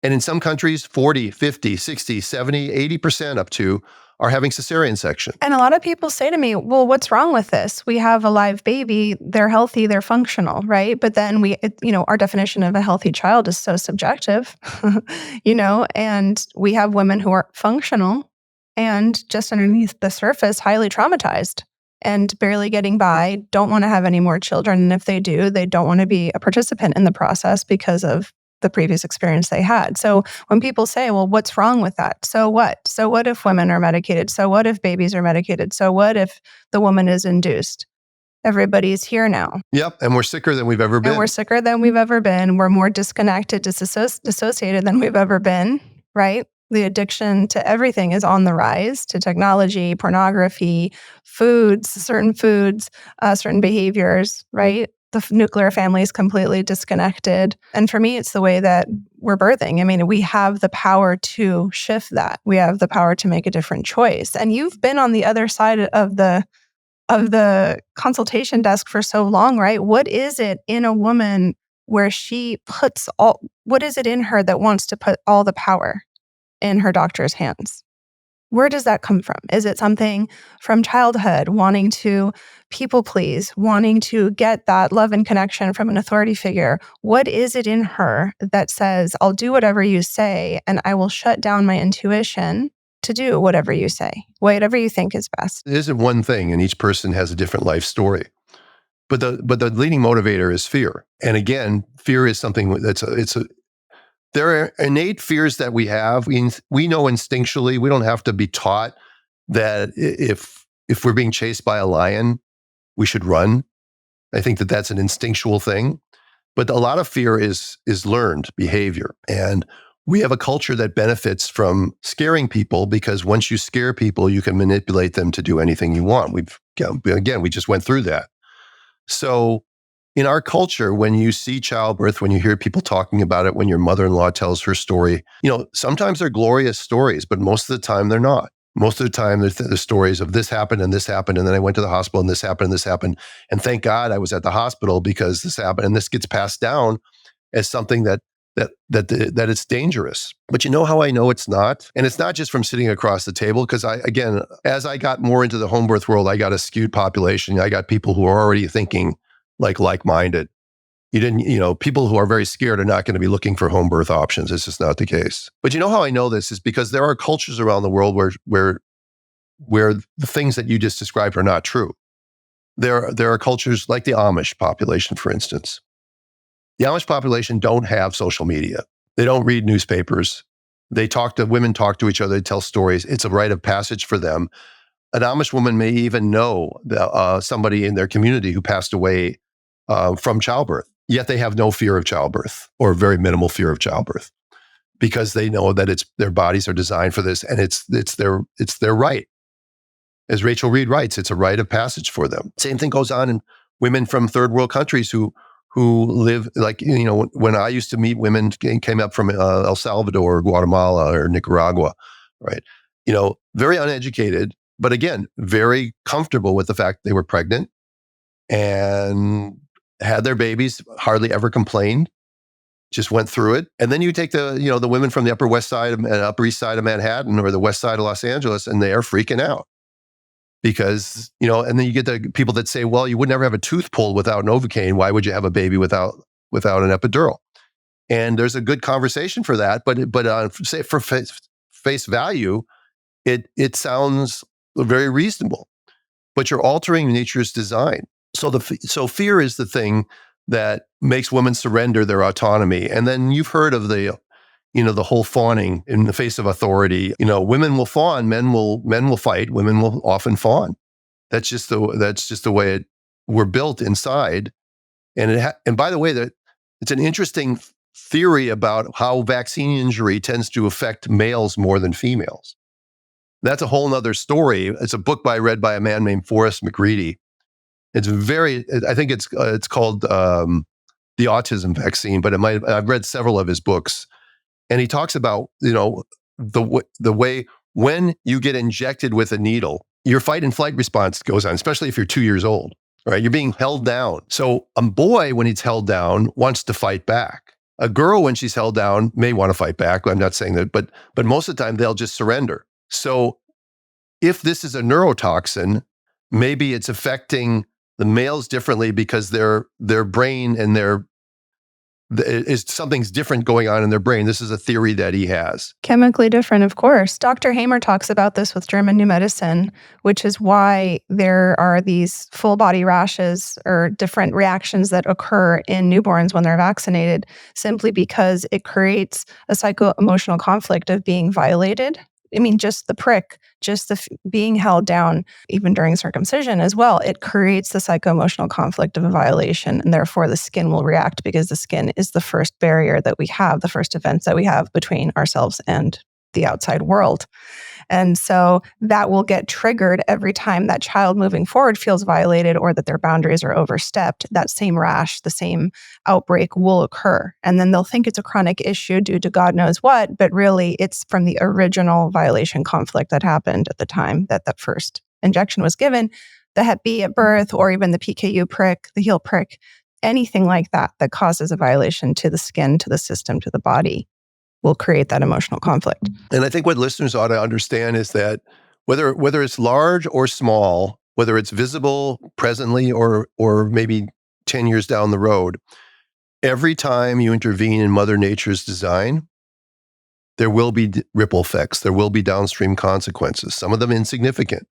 And in some countries, 40, 50, 60, 70, 80% up to are having cesarean section. And a lot of people say to me, well, what's wrong with this? We have a live baby, they're healthy, they're functional, right? But then our definition of a healthy child is so subjective, and we have women who are functional and just underneath the surface, highly traumatized and barely getting by, don't want to have any more children. And if they do, they don't want to be a participant in the process because of the previous experience they had. So when people say, well, what's wrong with that? So what? So what if women are medicated? So what if babies are medicated? So what if the woman is induced? Everybody's here now. Yep. And we're sicker than we've ever been. We're more disconnected, dissociated than we've ever been, right? The addiction to everything is on the rise, to technology, pornography, certain behaviors, right? The nuclear family is completely disconnected. And for me, it's the way that we're birthing. I mean, we have the power to shift that. We have the power to make a different choice. And you've been on the other side of the consultation desk for so long, right? What is it in a woman where what is it in her that wants to put all the power in her doctor's hands? Where does that come from? Is it something from childhood, wanting to people please, wanting to get that love and connection from an authority figure? What is it in her that says, I'll do whatever you say, and I will shut down my intuition to do whatever you say, whatever you think is best? It isn't one thing, and each person has a different life story. But the leading motivator is fear. And again, fear is something there are innate fears that we have. We know instinctually. We don't have to be taught that if we're being chased by a lion, we should run. I think that that's an instinctual thing. But a lot of fear is learned behavior. And we have a culture that benefits from scaring people, because once you scare people, you can manipulate them to do anything you want. We just went through that. So in our culture, when you see childbirth, when you hear people talking about it, when your mother-in-law tells her story, sometimes they're glorious stories, but most of the time they're not. Most of the time, the stories of this happened, and then I went to the hospital, and this happened, and this happened. And thank God I was at the hospital because this happened. And this gets passed down as something that it's dangerous. But you know how I know it's not? And it's not just from sitting across the table, because as I got more into the home birth world, I got a skewed population. I got people who are already thinking like-minded. People who are very scared are not going to be looking for home birth options. It's just not the case. But you know how I know this is because there are cultures around the world where the things that you just described are not true. There are cultures like the Amish population, for instance. The Amish population don't have social media. They don't read newspapers. Women talk to each other, they tell stories. It's a rite of passage for them. An Amish woman may even know somebody in their community who passed away from childbirth, yet they have no fear of childbirth, or very minimal fear of childbirth, because they know that their bodies are designed for this, and it's their right. As Rachel Reed writes, it's a rite of passage for them. Same thing goes on in women from third world countries who live, when I used to meet women came up from El Salvador or Guatemala or Nicaragua, right? Very uneducated, but again, very comfortable with the fact they were pregnant and had their babies, hardly ever complained, just went through it. And then you take the women from the Upper East Side of Manhattan or the West Side of Los Angeles, and they are freaking out. Because, and then you get the people that say, well, you would never have a tooth pulled without Novocaine. Why would you have a baby without an epidural? And there's a good conversation for that. But say for face value, it sounds very reasonable. But you're altering nature's design. So fear is the thing that makes women surrender their autonomy. And then you've heard of the the whole fawning in the face of authority. Women will fawn, men will fight, women will often fawn. That's just the way we're built inside. And by the way, that it's an interesting theory about how vaccine injury tends to affect males more than females. That's a whole nother story. It's a book read by a man named Forrest McGreedy. I think it's called The Autism Vaccine, but I've read several of his books. And he talks about, the way when you get injected with a needle, your fight and flight response goes on, especially if you're 2 years old, right? You're being held down. So a boy, when he's held down, wants to fight back. A girl, when she's held down, may want to fight back. I'm not saying that, but most of the time they'll just surrender. So if this is a neurotoxin, maybe it's affecting the males differently because their brain and something's different going on in their brain. This is a theory that he has. Chemically different, of course. Dr. Hamer talks about this with German New Medicine, which is why there are these full body rashes or different reactions that occur in newborns when they're vaccinated, simply because it creates a psycho-emotional conflict of being violated. I mean, just the prick, just being held down, even during circumcision as well, it creates the psycho-emotional conflict of a violation. And therefore, the skin will react because the skin is the first barrier that we have, the first defense that we have between ourselves and the outside world. And so that will get triggered every time that child moving forward feels violated or that their boundaries are overstepped. That same rash, the same outbreak will occur. And then they'll think it's a chronic issue due to God knows what, but really it's from the original violation conflict that happened at the time that that first injection was given, the Hep B at birth, or even the PKU prick, the heel prick, anything like that that causes a violation to the skin, to the system, to the body, will create that emotional conflict. And I think what listeners ought to understand is that whether it's large or small, whether it's visible presently or maybe 10 years down the road, every time you intervene in Mother Nature's design, there will be ripple effects. There will be downstream consequences, some of them insignificant.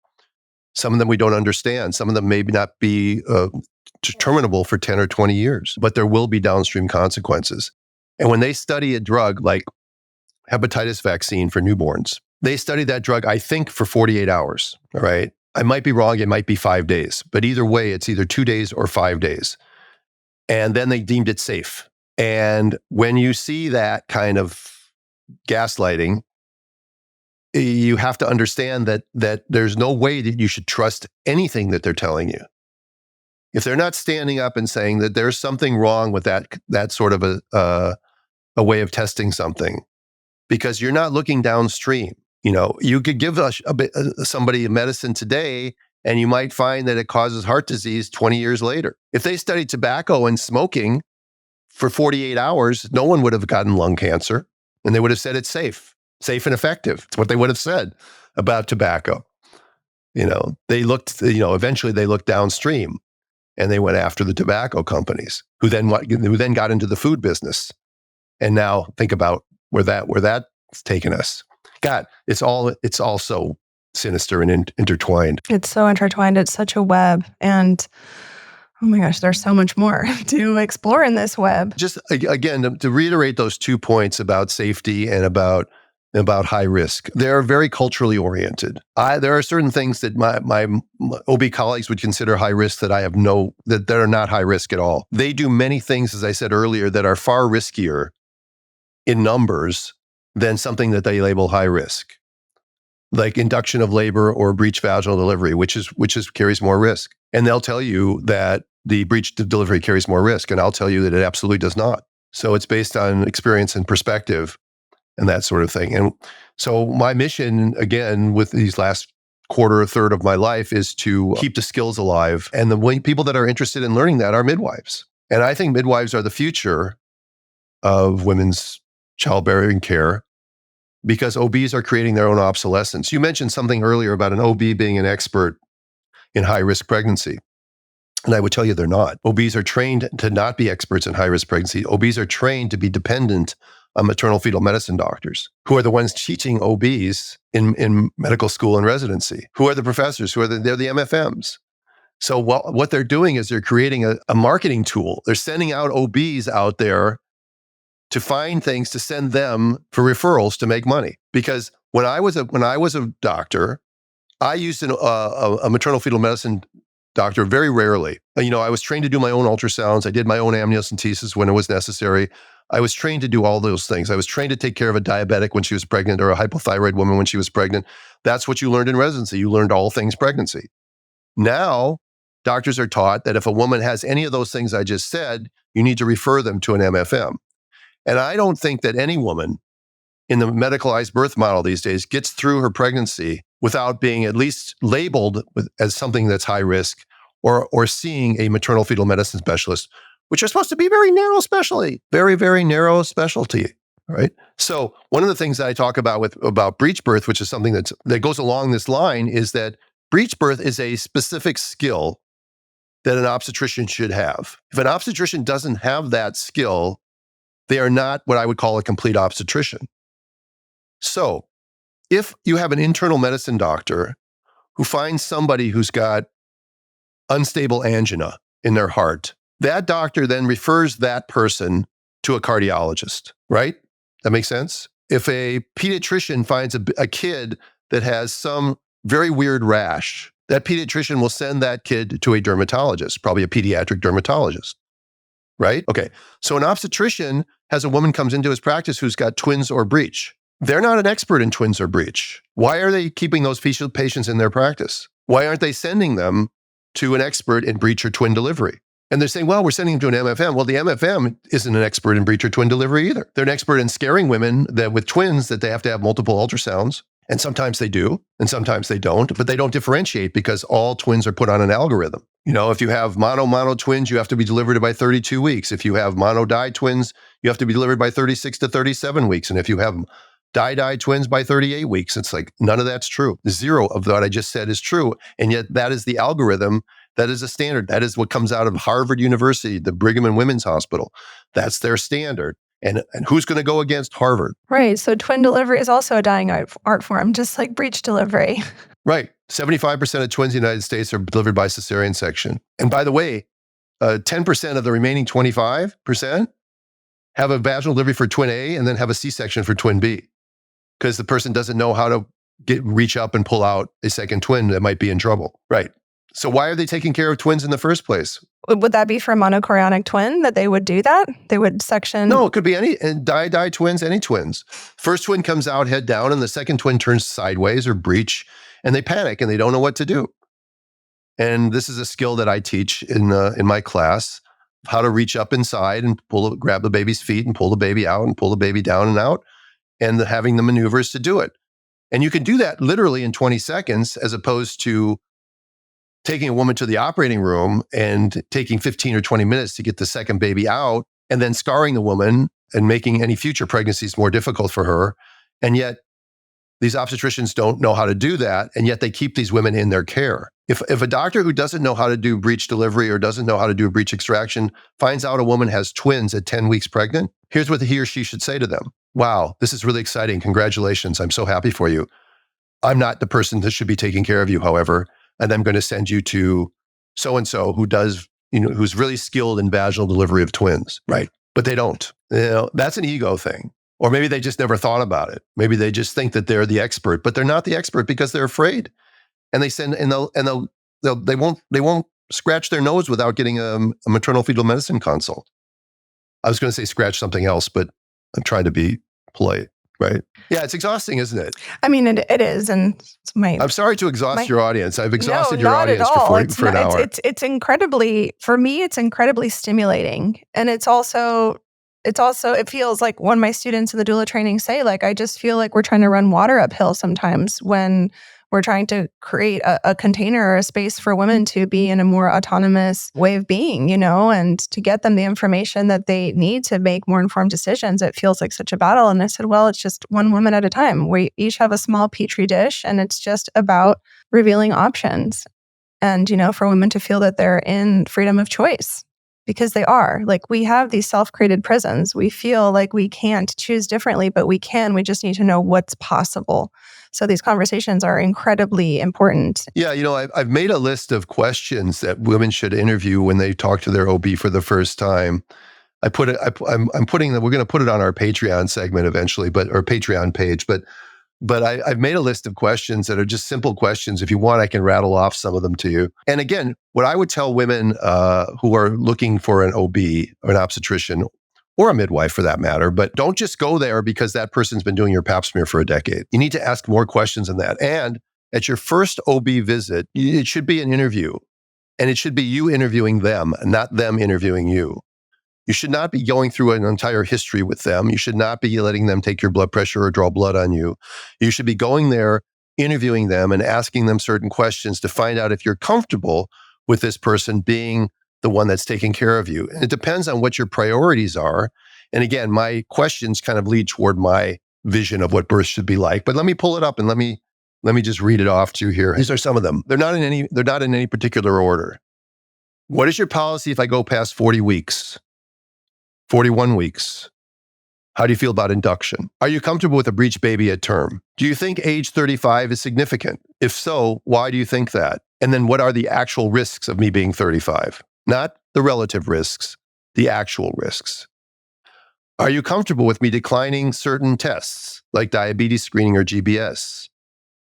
Some of them we don't understand. Some of them may not be determinable for 10 or 20 years, but there will be downstream consequences. And when they study a drug like hepatitis vaccine for newborns, they study that drug, I think, for 48 hours, all right? I might be wrong, it might be 5 days, but either way, it's either 2 days or 5 days. And then they deemed it safe. And when you see that kind of gaslighting, you have to understand that there's no way that you should trust anything that they're telling you. If they're not standing up and saying that there's something wrong with that sort of a way of testing something, because you're not looking downstream. You could give somebody a medicine today, and you might find that it causes heart disease 20 years later. If they studied tobacco and smoking for 48 hours, no one would have gotten lung cancer, and they would have said it's safe and effective. It's what they would have said about tobacco. They looked, eventually they looked downstream, and they went after the tobacco companies, who then got into the food business. And now think about where that's taken us. God, it's all so sinister and intertwined. It's so intertwined. It's such a web. And oh my gosh, there's so much more to explore in this web. Just again, to reiterate those 2 points about safety and about high risk, they're very culturally oriented. There are certain things that my OB colleagues would consider high risk that that are not high risk at all. They do many things, as I said earlier, that are far riskier in numbers than something that they label high risk, like induction of labor or breech vaginal delivery, which carries more risk. And they'll tell you that the breech delivery carries more risk, and I'll tell you that it absolutely does not. So it's based on experience and perspective and that sort of thing. And so my mission, again, with these last quarter or third of my life, is to keep the skills alive. And the people that are interested in learning that are midwives. And I think midwives are the future of women's childbearing care, because OBs are creating their own obsolescence. You mentioned something earlier about an OB being an expert in high-risk pregnancy. And I would tell you they're not. OBs are trained to not be experts in high-risk pregnancy. OBs are trained to be dependent on maternal fetal medicine doctors, who are the ones teaching OBs in medical school and residency, who are the professors, they're the MFMs. So what they're doing is they're creating a marketing tool. They're sending out OBs out there to find things to send them for referrals to make money. Because when I was a doctor, I used a maternal fetal medicine doctor very rarely. I was trained to do my own ultrasounds. I did my own amniocentesis when it was necessary. I was trained to do all those things. I was trained to take care of a diabetic when she was pregnant or a hypothyroid woman when she was pregnant. That's what you learned in residency. You learned all things pregnancy. Now, doctors are taught that if a woman has any of those things I just said, you need to refer them to an MFM. And I don't think that any woman in the medicalized birth model these days gets through her pregnancy without being at least labeled as something that's high risk or seeing a maternal fetal medicine specialist, which are supposed to be very narrow specialty, very, very narrow specialty, right? So one of the things that I talk about breech birth, which is something that goes along this line, is that breech birth is a specific skill that an obstetrician should have. If an obstetrician doesn't have that skill, they are not what I would call a complete obstetrician. So if you have an internal medicine doctor who finds somebody who's got unstable angina in their heart, that doctor then refers that person to a cardiologist, right? That makes sense? If a pediatrician finds a kid that has some very weird rash, that pediatrician will send that kid to a dermatologist, probably a pediatric dermatologist, right? Okay, so an obstetrician has a woman comes into his practice who's got twins or breech. They're not an expert in twins or breech. Why are they keeping those patients in their practice? Why aren't they sending them to an expert in breech or twin delivery? And they're saying, well, we're sending them to an MFM. Well, the MFM isn't an expert in breech or twin delivery either. They're an expert in scaring women that with twins that they have to have multiple ultrasounds. And sometimes they do, and sometimes they don't, but they don't differentiate because all twins are put on an algorithm. If you have mono twins, you have to be delivered by 32 weeks. If you have mono-di twins, you have to be delivered by 36 to 37 weeks. And if you have di twins by 38 weeks, it's like none of that's true. Zero of what I just said is true. And yet that is the algorithm. That is a standard. That is what comes out of Harvard University, the Brigham and Women's Hospital. That's their standard. And who's going to go against Harvard? Right. So twin delivery is also a dying art form, just like breech delivery. Right. 75% of twins in the United States are delivered by cesarean section. And by the way, 10% of the remaining 25% have a vaginal delivery for twin A and then have a C-section for twin B because the person doesn't know how to reach up and pull out a second twin that might be in trouble. Right. So why are they taking care of twins in the first place? Would that be for a monochorionic twin that they would do that? They would section? No, it could be any di twins, any twins. First twin comes out head down and the second twin turns sideways or breech and they panic and they don't know what to do. And this is a skill that I teach in my class, how to reach up inside and grab the baby's feet and pull the baby out and pull the baby down and out and having the maneuvers to do it. And you can do that literally in 20 seconds as opposed to taking a woman to the operating room and taking 15 or 20 minutes to get the second baby out and then scarring the woman and making any future pregnancies more difficult for her. And yet these obstetricians don't know how to do that. And yet they keep these women in their care. If a doctor who doesn't know how to do breech delivery or doesn't know how to do breech extraction finds out a woman has twins at 10 weeks pregnant, here's what he or she should say to them. Wow, this is really exciting. Congratulations. I'm so happy for you. I'm not the person that should be taking care of you, however. And I'm going to send you to so-and-so who does, who's really skilled in vaginal delivery of twins, right? But they don't. That's an ego thing. Or maybe they just never thought about it. Maybe they just think that they're the expert, but they're not the expert because they're afraid. And they won't scratch their nose without getting a maternal fetal medicine consult. I was going to say scratch something else, but I'm trying to be polite. Right. Yeah, it's exhausting, isn't it? I mean, it is. And I'm sorry to exhaust your audience. I've exhausted your audience for an hour. It's incredibly, for me, it's incredibly stimulating. And it feels like when my students in the doula training say, like, I just feel like we're trying to run water uphill sometimes when we're trying to create a container or a space for women to be in a more autonomous way of being, and to get them the information that they need to make more informed decisions. It feels like such a battle. And I said, well, it's just one woman at a time. We each have a small petri dish, and it's just about revealing options. And, for women to feel that they're in freedom of choice. Because they are. Like, we have these self-created prisons. We feel like we can't choose differently, but we can. We just need to know what's possible. So these conversations are incredibly important. Yeah, I've made a list of questions that women should interview when they talk to their OB for the first time. I'm putting that, we're going to put it on our Patreon segment eventually, or Patreon page, but I've made a list of questions that are just simple questions. If you want, I can rattle off some of them to you. And again, what I would tell women who are looking for an OB or an obstetrician or a midwife for that matter, but don't just go there because that person's been doing your pap smear for a decade. You need to ask more questions than that. And at your first OB visit, it should be an interview, and it should be you interviewing them, not them interviewing you. You should not be going through an entire history with them. You should not be letting them take your blood pressure or draw blood on you. You should be going there, interviewing them and asking them certain questions to find out if you're comfortable with this person being the one that's taking care of you. And it depends on what your priorities are. And again, my questions kind of lead toward my vision of what birth should be like. But let me pull it up and let me just read it off to you here. These are some of them. They're not in any particular order. What is your policy if I go past 40 weeks? 41 weeks. How do you feel about induction? Are you comfortable with a breech baby at term? Do you think age 35 is significant? If so, why do you think that? And then what are the actual risks of me being 35? Not the relative risks, the actual risks. Are you comfortable with me declining certain tests like diabetes screening or GBS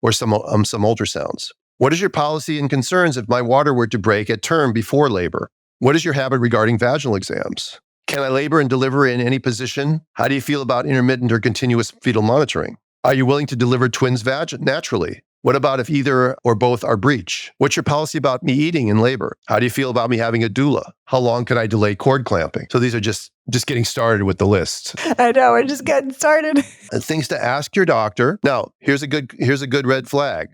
or some ultrasounds? What is your policy and concerns if my water were to break at term before labor? What is your habit regarding vaginal exams? Can I labor and deliver in any position? How do you feel about intermittent or continuous fetal monitoring? Are you willing to deliver twins naturally? What about if either or both are breech? What's your policy about me eating in labor? How do you feel about me having a doula? How long can I delay cord clamping? So these are just getting started with the list. I know, we're just getting started. Things to ask your doctor. Now, here's a good red flag.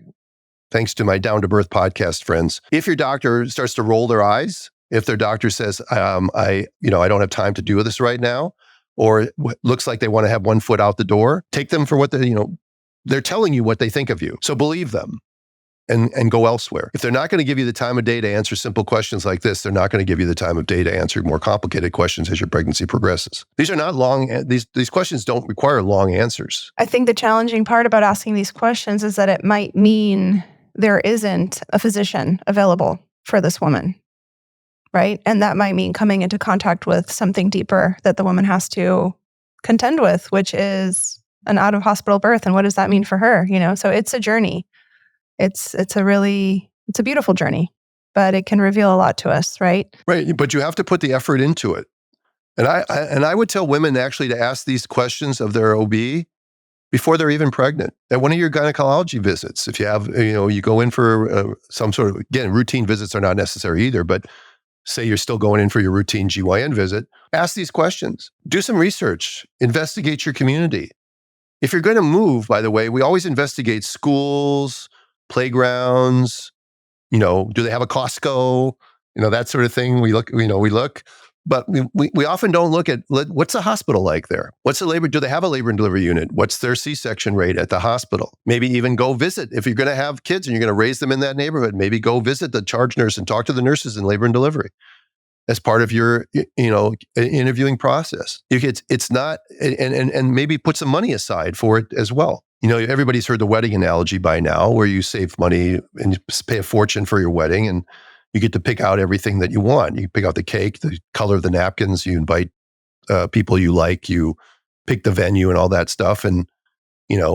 Thanks to my Down to Birth podcast friends. If your doctor starts to roll their eyes, if their doctor says, I don't have time to do this right now, or looks like they want to have one foot out the door, take them for what they're telling you what they think of you. So believe them and go elsewhere. If they're not going to give you the time of day to answer simple questions like this, they're not going to give you the time of day to answer more complicated questions as your pregnancy progresses. These are not long, these questions don't require long answers. I think the challenging part about asking these questions is that it might mean there isn't a physician available for this woman. Right? And that might mean coming into contact with something deeper that the woman has to contend with, which is an out-of-hospital birth. And what does that mean for her? So it's a journey. It's a beautiful journey, but it can reveal a lot to us, right? Right. But you have to put the effort into it. And I would tell women actually to ask these questions of their OB before they're even pregnant. At one of your gynecology visits, if you have, you go in for some sort of, again, routine visits are not necessary either, but say you're still going in for your routine GYN visit, ask these questions. Do some research. Investigate your community. If you're going to move, by the way, we always investigate schools, playgrounds, do they have a Costco? That sort of thing. We look, but we often don't look at what's the hospital like there? What's the labor? Do they have a labor and delivery unit? What's their C-section rate at the hospital? Maybe even go visit. If you're going to have kids and you're going to raise them in that neighborhood, maybe go visit the charge nurse and talk to the nurses in labor and delivery as part of your, interviewing process. It's not, and maybe put some money aside for it as well. Everybody's heard the wedding analogy by now, where you save money and you pay a fortune for your wedding, and you get to pick out everything that you want. You pick out the cake, the color of the napkins, you invite people you like, you pick the venue and all that stuff. And,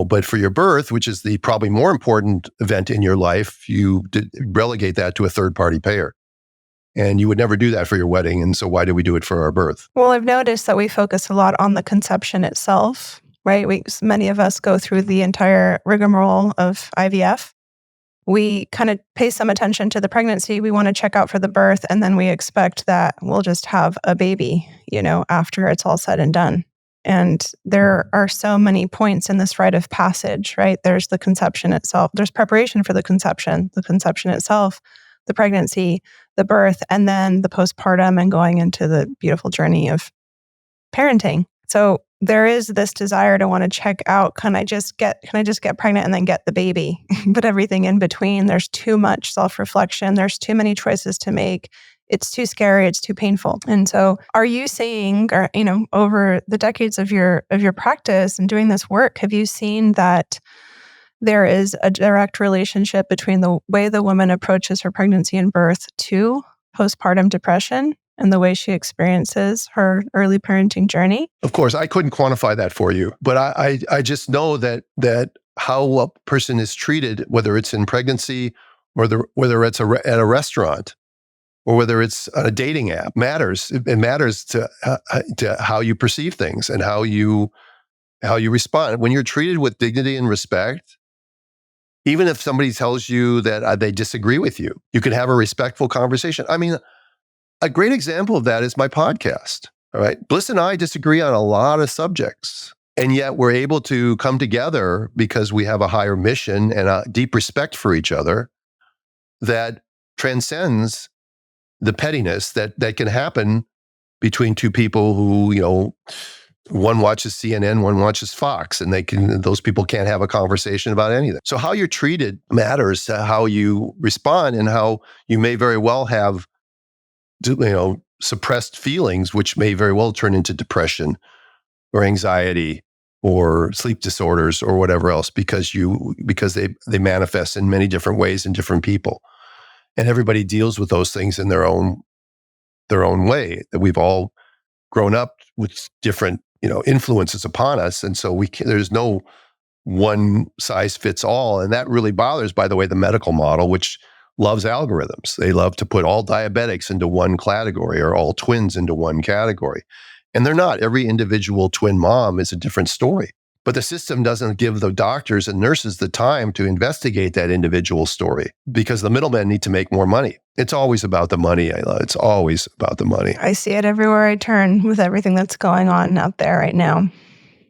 but for your birth, which is the probably more important event in your life, you relegate that to a third-party payer. And you would never do that for your wedding. And so why do we do it for our birth? Well, I've noticed that we focus a lot on the conception itself, right? Many of us go through the entire rigmarole of IVF. We kind of pay some attention to the pregnancy. We want to check out for the birth, and then we expect that we'll just have a baby, after it's all said and done. And there are so many points in this rite of passage, right? There's the conception itself. There's preparation for the conception itself, the pregnancy, the birth, and then the postpartum and going into the beautiful journey of parenting. So there is this desire to want to check out, can I just get pregnant and then get the baby? But everything in between, there's too much self-reflection. There's too many choices to make. It's too scary. It's too painful. And so are you seeing, or, over the decades of your practice and doing this work, have you seen that there is a direct relationship between the way the woman approaches her pregnancy and birth to postpartum depression and the way she experiences her early parenting journey? Of course, I couldn't quantify that for you, but I just know that how a person is treated, whether it's in pregnancy or whether it's at a restaurant or whether it's on a dating app, matters. It matters to how you perceive things and how you respond. When you're treated with dignity and respect, even if somebody tells you that they disagree with you, you can have a respectful conversation. I mean, a great example of that is my podcast. All right. Bliss and I disagree on a lot of subjects, and yet we're able to come together because we have a higher mission and a deep respect for each other that transcends the pettiness that can happen between two people who, one watches CNN, one watches Fox, and those people can't have a conversation about anything. So how you're treated matters to how you respond and how you may very well have, suppressed feelings, which may very well turn into depression or anxiety or sleep disorders or whatever else, because they manifest in many different ways in different people. And everybody deals with those things in their own way. That we've all grown up with different, influences upon us. And so there's no one size fits all. And that really bothers, by the way, the medical model, which loves algorithms. They love to put all diabetics into one category or all twins into one category. And they're not. Every individual twin mom is a different story. But the system doesn't give the doctors and nurses the time to investigate that individual story because the middlemen need to make more money. It's always about the money, Ayla. It's always about the money. I see it everywhere I turn with everything that's going on out there right now.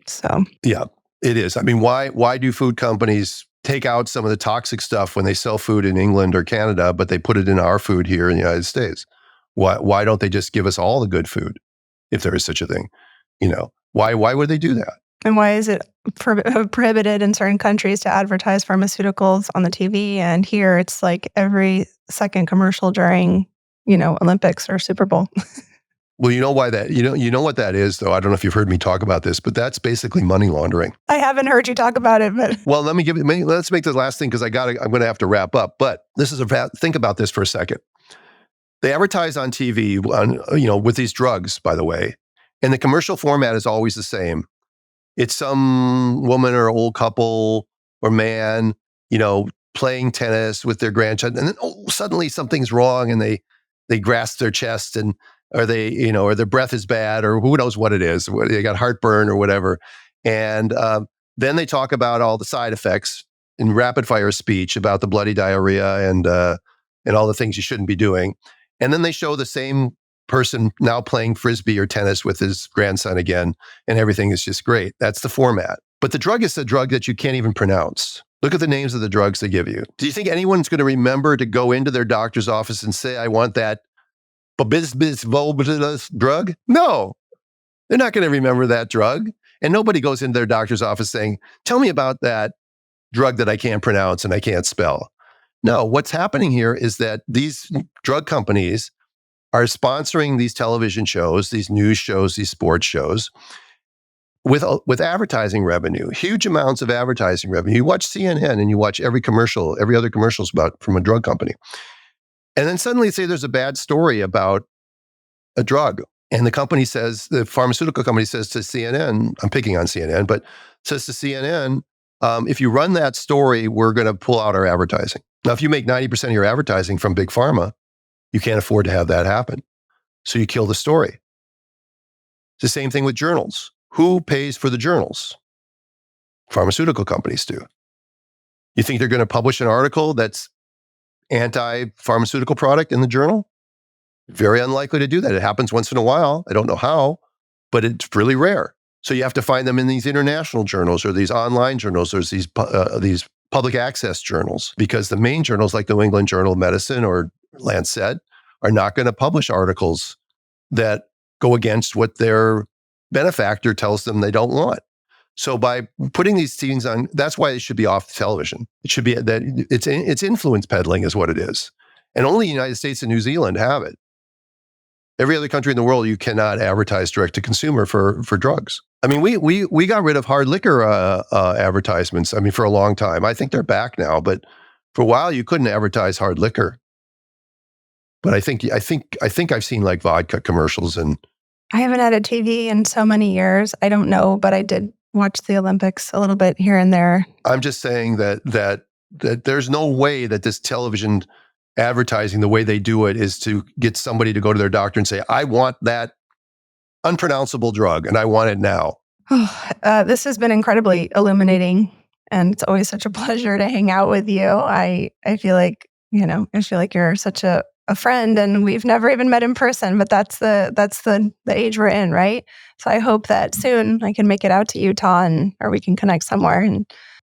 So yeah, it is. I mean, why do food companies take out some of the toxic stuff when they sell food in England or Canada, but they put it in our food here in the United States? Why don't they just give us all the good food, if there is such a thing? Why would they do that? And why is it prohibited in certain countries to advertise pharmaceuticals on the TV? And here it's like every second commercial during, Olympics or Super Bowl. Well, you know why that, you know what that is, though. I don't know if you've heard me talk about this, but that's basically money laundering. I haven't heard you talk about it, but. Well, let's make the last thing because I'm going to have to wrap up. But think about this for a second. They advertise on TV, with these drugs, by the way, and the commercial format is always the same. It's some woman or old couple or man, playing tennis with their grandchild, and then suddenly something's wrong, and they grasp their chest, or their breath is bad, or who knows what it is. They got heartburn or whatever, and then they talk about all the side effects in rapid fire speech about the bloody diarrhea and all the things you shouldn't be doing, and then they show the same person now playing frisbee or tennis with his grandson again, and everything is just great. That's the format. But the drug is a drug that you can't even pronounce. Look at the names of the drugs they give you. Do you think anyone's going to remember to go into their doctor's office and say, I want that drug? No, they're not going to remember that drug. And nobody goes into their doctor's office saying, tell me about that drug that I can't pronounce and I can't spell. No, what's happening here is that these drug companies are sponsoring these television shows, these news shows, these sports shows with advertising revenue, huge amounts of advertising revenue. You watch CNN and you watch every other commercials from a drug company. And then suddenly say there's a bad story about a drug. And the pharmaceutical company says to CNN, I'm picking on CNN, but says to CNN, if you run that story, we're going to pull out our advertising. Now, if you make 90% of your advertising from big pharma, you can't afford to have that happen. So you kill the story. It's the same thing with journals. Who pays for the journals? Pharmaceutical companies do. You think they're going to publish an article that's anti-pharmaceutical product in the journal? Very unlikely to do that. It happens once in a while. I don't know how, but it's really rare. So you have to find them in these international journals or these online journals. There's these public access journals, because the main journals like the New England Journal of Medicine or Lancet are not going to publish articles that go against what their benefactor tells them they don't want. So by putting these things on, that's why it should be off the television. It should be that it's influence peddling is what it is. And only the United States and New Zealand have it. Every other country in the world, you cannot advertise direct to consumer for drugs. I mean, we got rid of hard liquor advertisements. I mean, for a long time. I think they're back now, but for a while you couldn't advertise hard liquor. But I think I've seen like vodka commercials, and I haven't had a TV in so many years. I don't know, but I did watch the Olympics a little bit here and there. I'm just saying that there's no way that this television advertising, the way they do it, is to get somebody to go to their doctor and say, I want that unpronounceable drug and I want it now. This has been incredibly illuminating, and it's always such a pleasure to hang out with you. I feel like, you're such a friend, and we've never even met in person, but that's the age we're in, right? So I hope that soon I can make it out to Utah, or we can connect somewhere. And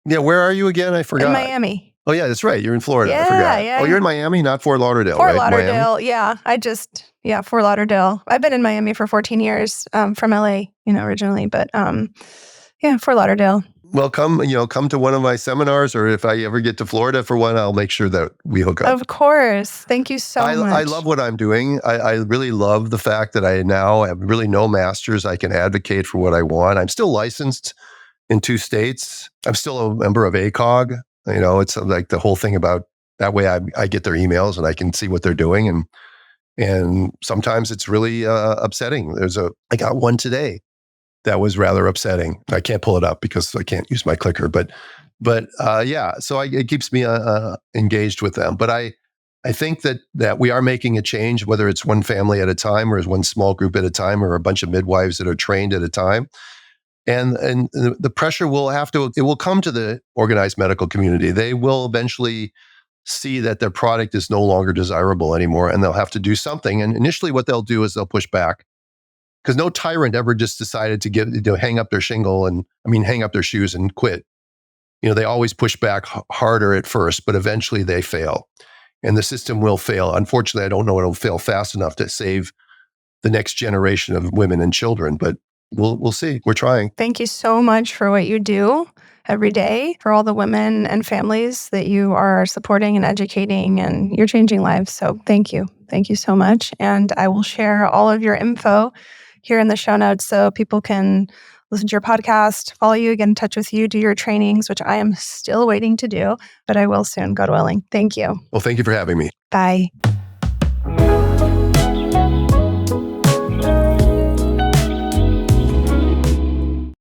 yeah, where are you again? I forgot. In Miami. Oh yeah, that's right. You're in Florida. Yeah, I forgot. yeah. Oh, you're in Miami, not Fort Lauderdale, Fort right? Lauderdale. Miami? Yeah. Fort Lauderdale. I've been in Miami for 14 years, from LA, originally, but Fort Lauderdale. Well, come to one of my seminars, or if I ever get to Florida for one, I'll make sure that we hook up. Of course. Thank you so much. I love what I'm doing. I really love the fact that I now have really no masters. I can advocate for what I want. I'm still licensed in 2 states. I'm still a member of ACOG. It's like the whole thing about that way I get their emails and I can see what they're doing. And sometimes it's really upsetting. I got one today that was rather upsetting. I can't pull it up because I can't use my clicker, but so it keeps me engaged with them. But I think that we are making a change, whether it's one family at a time or one small group at a time or a bunch of midwives that are trained at a time. And the pressure will come to the organized medical community. They will eventually see that their product is no longer desirable anymore, and they'll have to do something. And initially what they'll do is they'll push back, because no tyrant ever just decided to hang up their hang up their shoes and quit. They always push back harder at first, but eventually they fail. And the system will fail. Unfortunately, I don't know it'll fail fast enough to save the next generation of women and children, but we'll see. We're trying. Thank you so much for what you do every day, for all the women and families that you are supporting and educating, and you're changing lives. So thank you. Thank you so much. And I will share all of your info here in the show notes so people can listen to your podcast, follow you, get in touch with you, do your trainings, which I am still waiting to do, but I will soon, God willing. Thank you. Well, thank you for having me. Bye.